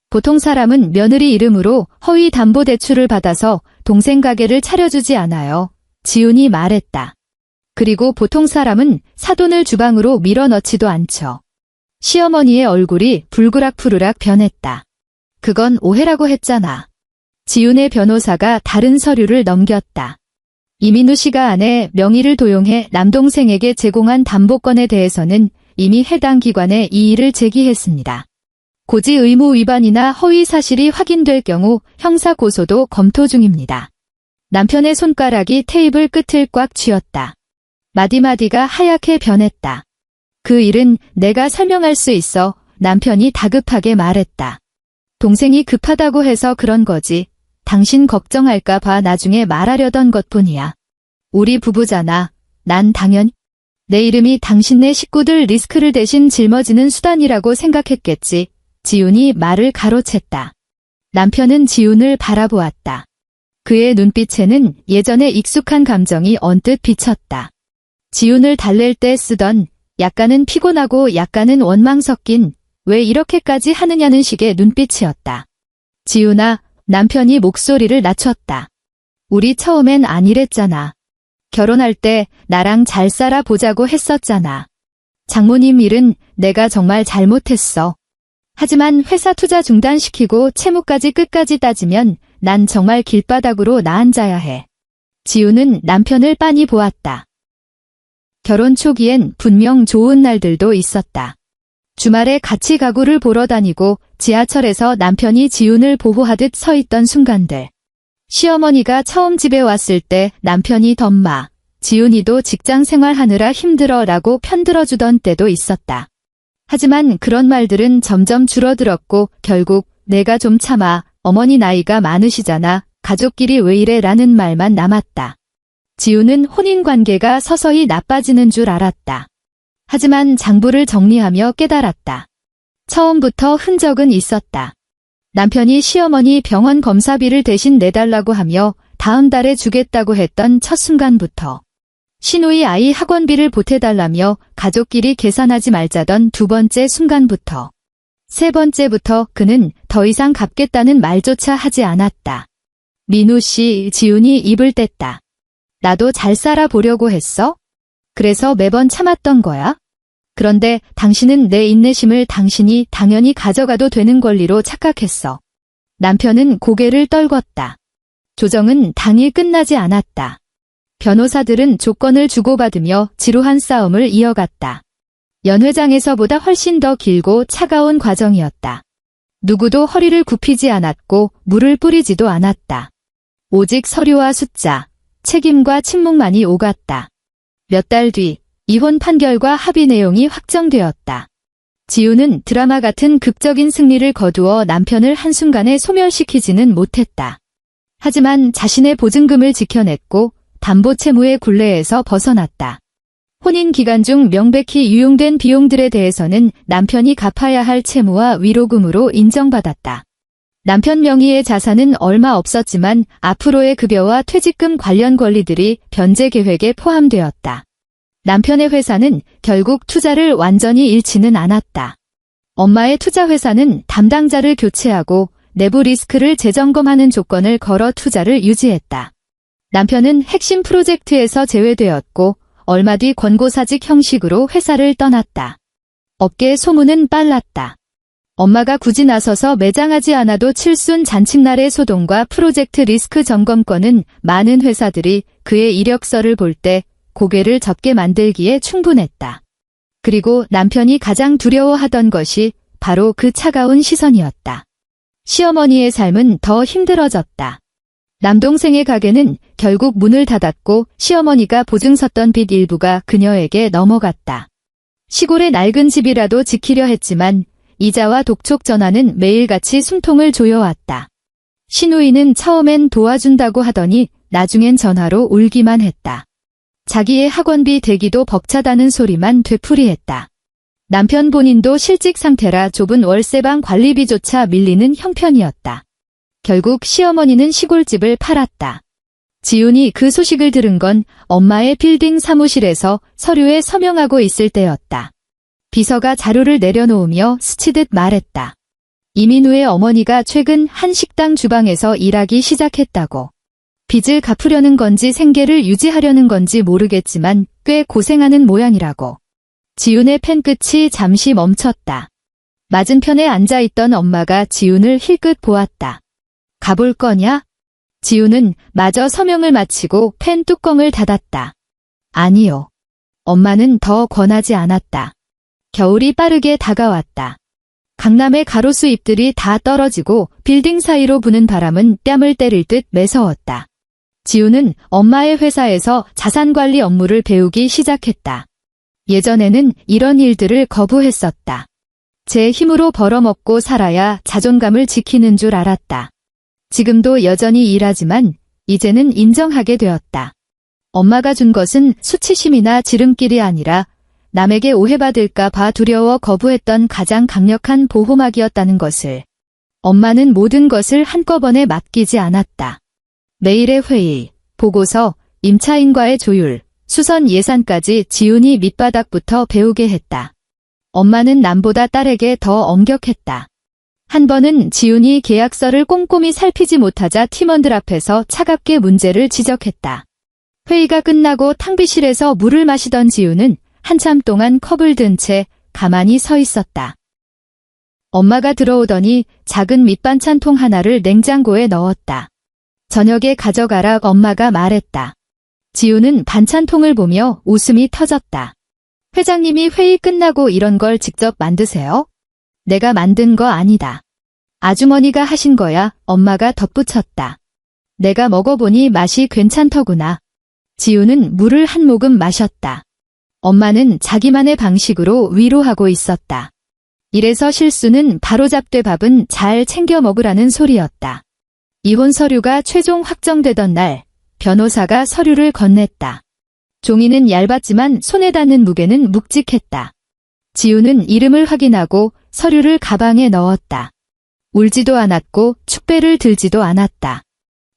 보통 사람은 며느리 이름으로 허위 담보대출을 받아서 동생 가게를 차려주지 않아요. 지훈이 말했다. 그리고 보통 사람은 사돈을 주방으로 밀어넣지도 않죠. 시어머니의 얼굴이 불그락푸르락 변했다. 그건 오해라고 했잖아. 지훈의 변호사가 다른 서류를 넘겼다. 이민우 씨가 아내 명의를 도용해 남동생에게 제공한 담보권에 대해서는 이미 해당 기관에 이의를 제기했습니다. 고지 의무 위반이나 허위 사실이 확인될 경우 형사 고소도 검토 중입니다. 남편의 손가락이 테이블 끝을 꽉 쥐었다. 마디마디가 하얗게 변했다. 그 일은 내가 설명할 수 있어. 남편이 다급하게 말했다. 동생이 급하다고 해서 그런 거지. 당신 걱정할까 봐 나중에 말하려던 것뿐이야. 우리 부부잖아. 난 당연히 내 이름이 당신네 식구들 리스크를 대신 짊어지는 수단이라고 생각했겠지. 지훈이 말을 가로챘다. 남편은 지훈을 바라보았다. 그의 눈빛에는 예전의 익숙한 감정이 언뜻 비쳤다. 지훈을 달랠 때 쓰던 약간은 피곤하고 약간은 원망 섞인 왜 이렇게까지 하느냐는 식의 눈빛이었다. 지훈아, 남편이 목소리를 낮췄다. 우리 처음엔 안 이랬잖아. 결혼할 때 나랑 잘 살아보자고 했었잖아. 장모님 일은 내가 정말 잘못했어. 하지만 회사 투자 중단시키고 채무까지 끝까지 따지면 난 정말 길바닥으로 나앉아야 해. 지훈은 남편을 빤히 보았다. 결혼 초기엔 분명 좋은 날들도 있었다. 주말에 같이 가구를 보러 다니고 지하철에서 남편이 지훈을 보호하듯 서 있던 순간들. 시어머니가 처음 집에 왔을 때 남편이 덤마, 지훈이도 직장 생활하느라 힘들어라고 편들어주던 때도 있었다. 하지만 그런 말들은 점점 줄어들었고 결국 내가 좀 참아, 어머니 나이가 많으시잖아, 가족끼리 왜 이래 라는 말만 남았다. 지훈은 혼인관계가 서서히 나빠지는 줄 알았다. 하지만 장부를 정리하며 깨달았다. 처음부터 흔적은 있었다. 남편이 시어머니 병원 검사비를 대신 내달라고 하며 다음 달에 주겠다고 했던 첫 순간부터, 시누이 아이 학원비를 보태달라며 가족끼리 계산하지 말자던 두 번째 순간부터, 세 번째부터 그는 더 이상 갚겠다는 말조차 하지 않았다. 민우 씨, 지훈이 입을 뗐다. 나도 잘 살아보려고 했어? 그래서 매번 참았던 거야? 그런데 당신은 내 인내심을 당신이 당연히 가져가도 되는 권리로 착각했어. 남편은 고개를 떨궜다. 조정은 당일 끝나지 않았다. 변호사들은 조건을 주고받으며 지루한 싸움을 이어갔다. 연회장에서보다 훨씬 더 길고 차가운 과정이었다. 누구도 허리를 굽히지 않았고 물을 뿌리지도 않았다. 오직 서류와 숫자, 책임과 침묵만이 오갔다. 몇 달 뒤, 이혼 판결과 합의 내용이 확정되었다. 지훈은 드라마 같은 극적인 승리를 거두어 남편을 한순간에 소멸시키지는 못했다. 하지만 자신의 보증금을 지켜냈고 담보 채무의 굴레에서 벗어났다. 혼인 기간 중 명백히 유용된 비용들에 대해서는 남편이 갚아야 할 채무와 위로금으로 인정받았다. 남편 명의의 자산은 얼마 없었지만 앞으로의 급여와 퇴직금 관련 권리들이 변제 계획에 포함되었다. 남편의 회사는 결국 투자를 완전히 잃지는 않았다. 엄마의 투자 회사는 담당자를 교체하고 내부 리스크를 재점검하는 조건을 걸어 투자를 유지했다. 남편은 핵심 프로젝트에서 제외되었고 얼마 뒤 권고사직 형식으로 회사를 떠났다. 업계 소문은 빨랐다. 엄마가 굳이 나서서 매장하지 않아도 칠순 잔칫날의 소동과 프로젝트 리스크 점검권은 많은 회사들이 그의 이력서를 볼 때 고개를 젓게 만들기에 충분했다. 그리고 남편이 가장 두려워하던 것이 바로 그 차가운 시선이었다. 시어머니의 삶은 더 힘들어졌다. 남동생의 가게는 결국 문을 닫았고 시어머니가 보증 섰던 빚 일부가 그녀에게 넘어갔다. 시골의 낡은 집이라도 지키려 했지만 이자와 독촉 전화는 매일같이 숨통을 조여왔다. 시누이는 처음엔 도와준다고 하더니 나중엔 전화로 울기만 했다. 자기의 학원비 대기도 벅차다는 소리만 되풀이했다. 남편 본인도 실직 상태라 좁은 월세방 관리비조차 밀리는 형편이었다. 결국 시어머니는 시골집을 팔았다. 지훈이 그 소식을 들은 건 엄마의 빌딩 사무실에서 서류에 서명하고 있을 때였다. 비서가 자료를 내려놓으며 스치듯 말했다. 이민우의 어머니가 최근 한 식당 주방에서 일하기 시작했다고. 빚을 갚으려는 건지 생계를 유지하려는 건지 모르겠지만 꽤 고생하는 모양이라고. 지훈의 펜끝이 잠시 멈췄다. 맞은편에 앉아있던 엄마가 지훈을 힐끗 보았다. 가볼 거냐? 지훈은 마저 서명을 마치고 펜 뚜껑을 닫았다. 아니요. 엄마는 더 권하지 않았다. 겨울이 빠르게 다가왔다. 강남의 가로수 잎들이 다 떨어지고 빌딩 사이로 부는 바람은 뺨을 때릴 듯 매서웠다. 지훈은 엄마의 회사에서 자산관리 업무를 배우기 시작했다. 예전에는 이런 일들을 거부했었다. 제 힘으로 벌어먹고 살아야 자존감을 지키는 줄 알았다. 지금도 여전히 일하지만 이제는 인정하게 되었다. 엄마가 준 것은 수치심이나 지름길이 아니라 남에게 오해받을까 봐 두려워 거부했던 가장 강력한 보호막이었다는 것을. 엄마는 모든 것을 한꺼번에 맡기지 않았다. 매일의 회의, 보고서, 임차인과의 조율, 수선 예산까지 지훈이 밑바닥부터 배우게 했다. 엄마는 남보다 딸에게 더 엄격했다. 한 번은 지훈이 계약서를 꼼꼼히 살피지 못하자 팀원들 앞에서 차갑게 문제를 지적했다. 회의가 끝나고 탕비실에서 물을 마시던 지훈은 한참 동안 컵을 든 채 가만히 서 있었다. 엄마가 들어오더니 작은 밑반찬통 하나를 냉장고에 넣었다. 저녁에 가져가라 엄마가 말했다. 지훈은 반찬통을 보며 웃음이 터졌다. 회장님이 회의 끝나고 이런 걸 직접 만드세요? 내가 만든 거 아니다. 아주머니가 하신 거야, 엄마가 덧붙였다. 내가 먹어보니 맛이 괜찮더구나. 지훈은 물을 한 모금 마셨다. 엄마는 자기만의 방식으로 위로하고 있었다. 이래서 실수는 바로잡되 밥은 잘 챙겨 먹으라는 소리였다. 이혼 서류가 최종 확정되던 날, 변호사가 서류를 건넸다. 종이는 얇았지만 손에 닿는 무게는 묵직했다. 지훈은 이름을 확인하고 서류를 가방에 넣었다. 울지도 않았고 축배를 들지도 않았다.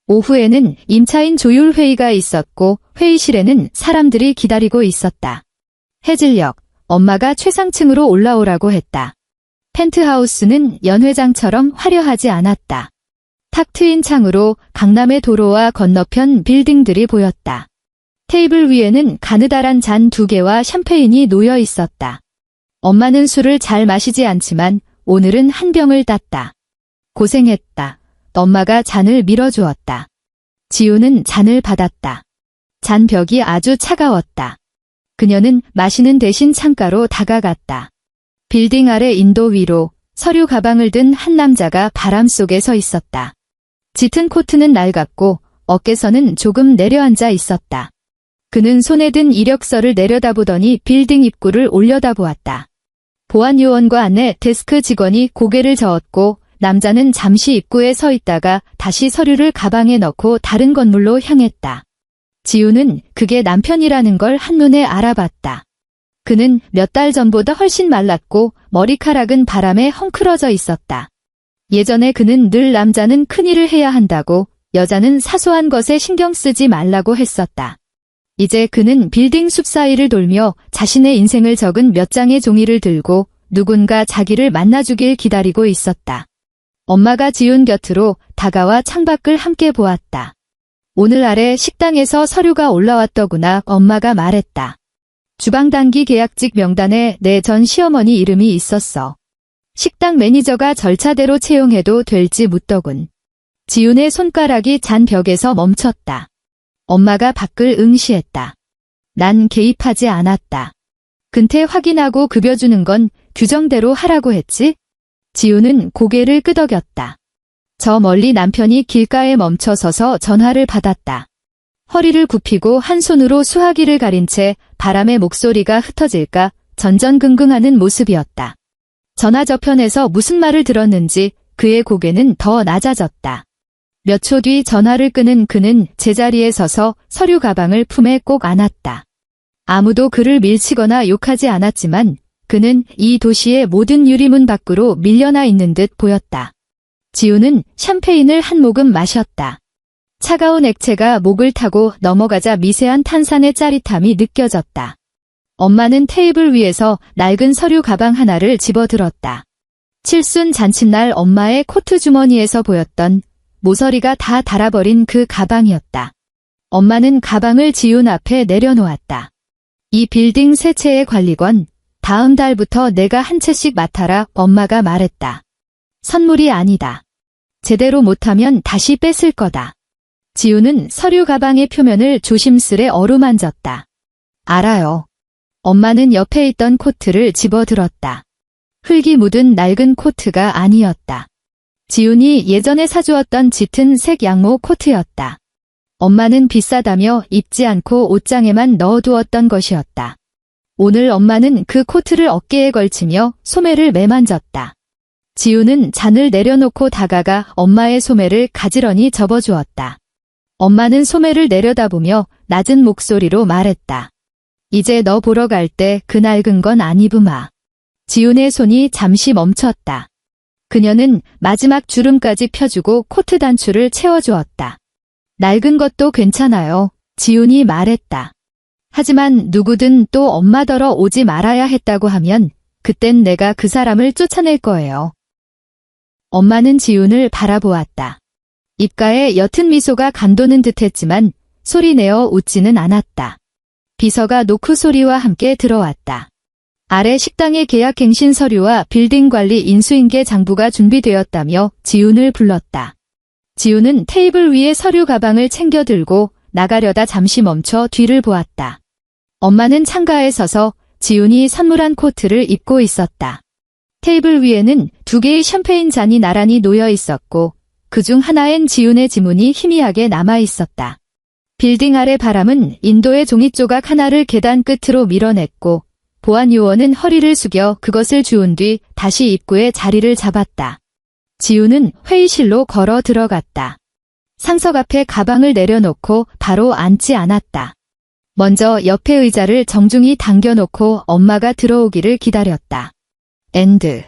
오후에는 임차인 조율 회의가 있었고 회의실에는 사람들이 기다리고 있었다. 해질녘, 엄마가 최상층으로 올라오라고 했다. 펜트하우스는 연회장처럼 화려하지 않았다. 탁 트인 창으로 강남의 도로와 건너편 빌딩들이 보였다. 테이블 위에는 가느다란 잔 2개와 샴페인이 놓여 있었다. 엄마는 술을 잘 마시지 않지만 오늘은 한 병을 땄다. 고생했다. 엄마가 잔을 밀어주었다. 지훈은 잔을 받았다. 잔 벽이 아주 차가웠다. 그녀는 마시는 대신 창가로 다가갔다. 빌딩 아래 인도 위로 서류 가방을 든 한 남자가 바람 속에 서 있었다. 짙은 코트는 낡았고 어깨선은 조금 내려앉아 있었다. 그는 손에 든 이력서를 내려다보더니 빌딩 입구를 올려다보았다. 보안 요원과 안내 데스크 직원이 고개를 저었고 남자는 잠시 입구에 서 있다가 다시 서류를 가방에 넣고 다른 건물로 향했다. 지훈은 그게 남편이라는 걸 한눈에 알아봤다. 그는 몇 달 전보다 훨씬 말랐고 머리카락은 바람에 헝클어져 있었다. 예전에 그는 늘 남자는 큰일을 해야 한다고, 여자는 사소한 것에 신경 쓰지 말라고 했었다. 이제 그는 빌딩 숲 사이를 돌며 자신의 인생을 적은 몇 장의 종이를 들고 누군가 자기를 만나주길 기다리고 있었다. 엄마가 지훈 곁으로 다가와 창밖을 함께 보았다. 오늘 아래 식당에서 서류가 올라왔더구나, 엄마가 말했다. 주방 단기 계약직 명단에 내 전 시어머니 이름이 있었어. 식당 매니저가 절차대로 채용해도 될지 묻더군. 지훈의 손가락이 잔 벽에서 멈췄다. 엄마가 밖을 응시했다. 난 개입하지 않았다. 근태 확인하고 급여주는 건 규정대로 하라고 했지? 지훈은 고개를 끄덕였다. 저 멀리 남편이 길가에 멈춰 서서 전화를 받았다. 허리를 굽히고 한 손으로 수화기를 가린 채 바람에 목소리가 흩어질까 전전긍긍하는 모습이었다. 전화 저편에서 무슨 말을 들었는지 그의 고개는 더 낮아졌다. 몇 초 뒤 전화를 끄는 그는 제자리에 서서 서류 가방을 품에 꼭 안았다. 아무도 그를 밀치거나 욕하지 않았지만 그는 이 도시의 모든 유리문 밖으로 밀려나 있는 듯 보였다. 지훈은 샴페인을 한 모금 마셨다. 차가운 액체가 목을 타고 넘어가자 미세한 탄산의 짜릿함이 느껴졌다. 엄마는 테이블 위에서 낡은 서류 가방 하나를 집어들었다. 칠순 잔칫날 엄마의 코트 주머니에서 보였던 모서리가 다 닳아버린 그 가방이었다. 엄마는 가방을 지훈 앞에 내려놓았다. 이 빌딩 세 채의 관리권, 다음 달부터 내가 한 채씩 맡아라, 엄마가 말했다. 선물이 아니다. 제대로 못하면 다시 뺏을 거다. 지훈은 서류 가방의 표면을 조심스레 어루만졌다. 알아요. 엄마는 옆에 있던 코트를 집어들었다. 흙이 묻은 낡은 코트가 아니었다. 지훈이 예전에 사주었던 짙은 색 양모 코트였다. 엄마는 비싸다며 입지 않고 옷장에만 넣어두었던 것이었다. 오늘 엄마는 그 코트를 어깨에 걸치며 소매를 매만졌다. 지우는 잔을 내려놓고 다가가 엄마의 소매를 가지런히 접어주었다. 엄마는 소매를 내려다보며 낮은 목소리로 말했다. 이제 너 보러 갈 때 그 낡은 건 안 입으마. 지훈의 손이 잠시 멈췄다. 그녀는 마지막 주름까지 펴주고 코트 단추를 채워주었다. 낡은 것도 괜찮아요. 지훈이 말했다. 하지만 누구든 또 엄마더러 오지 말아야 했다고 하면 그땐 내가 그 사람을 쫓아낼 거예요. 엄마는 지훈을 바라보았다. 입가에 옅은 미소가 간도는 듯했지만 소리내어 웃지는 않았다. 비서가 노크 소리와 함께 들어왔다. 아래 식당의 계약갱신 서류와 빌딩관리 인수인계 장부가 준비되었다며 지훈을 불렀다. 지훈은 테이블 위에 서류 가방을 챙겨 들고 나가려다 잠시 멈춰 뒤를 보았다. 엄마는 창가에 서서 지훈이 선물한 코트를 입고 있었다. 테이블 위에는 2개의 샴페인 잔이 나란히 놓여 있었고 그중 하나엔 지훈의 지문이 희미하게 남아 있었다. 빌딩 아래 바람은 인도의 종이조각 하나를 계단 끝으로 밀어냈고 보안 요원은 허리를 숙여 그것을 주운 뒤 다시 입구에 자리를 잡았다. 지훈은 회의실로 걸어 들어갔다. 상석 앞에 가방을 내려놓고 바로 앉지 않았다. 먼저 옆에 의자를 정중히 당겨놓고 엄마가 들어오기를 기다렸다. 엔드.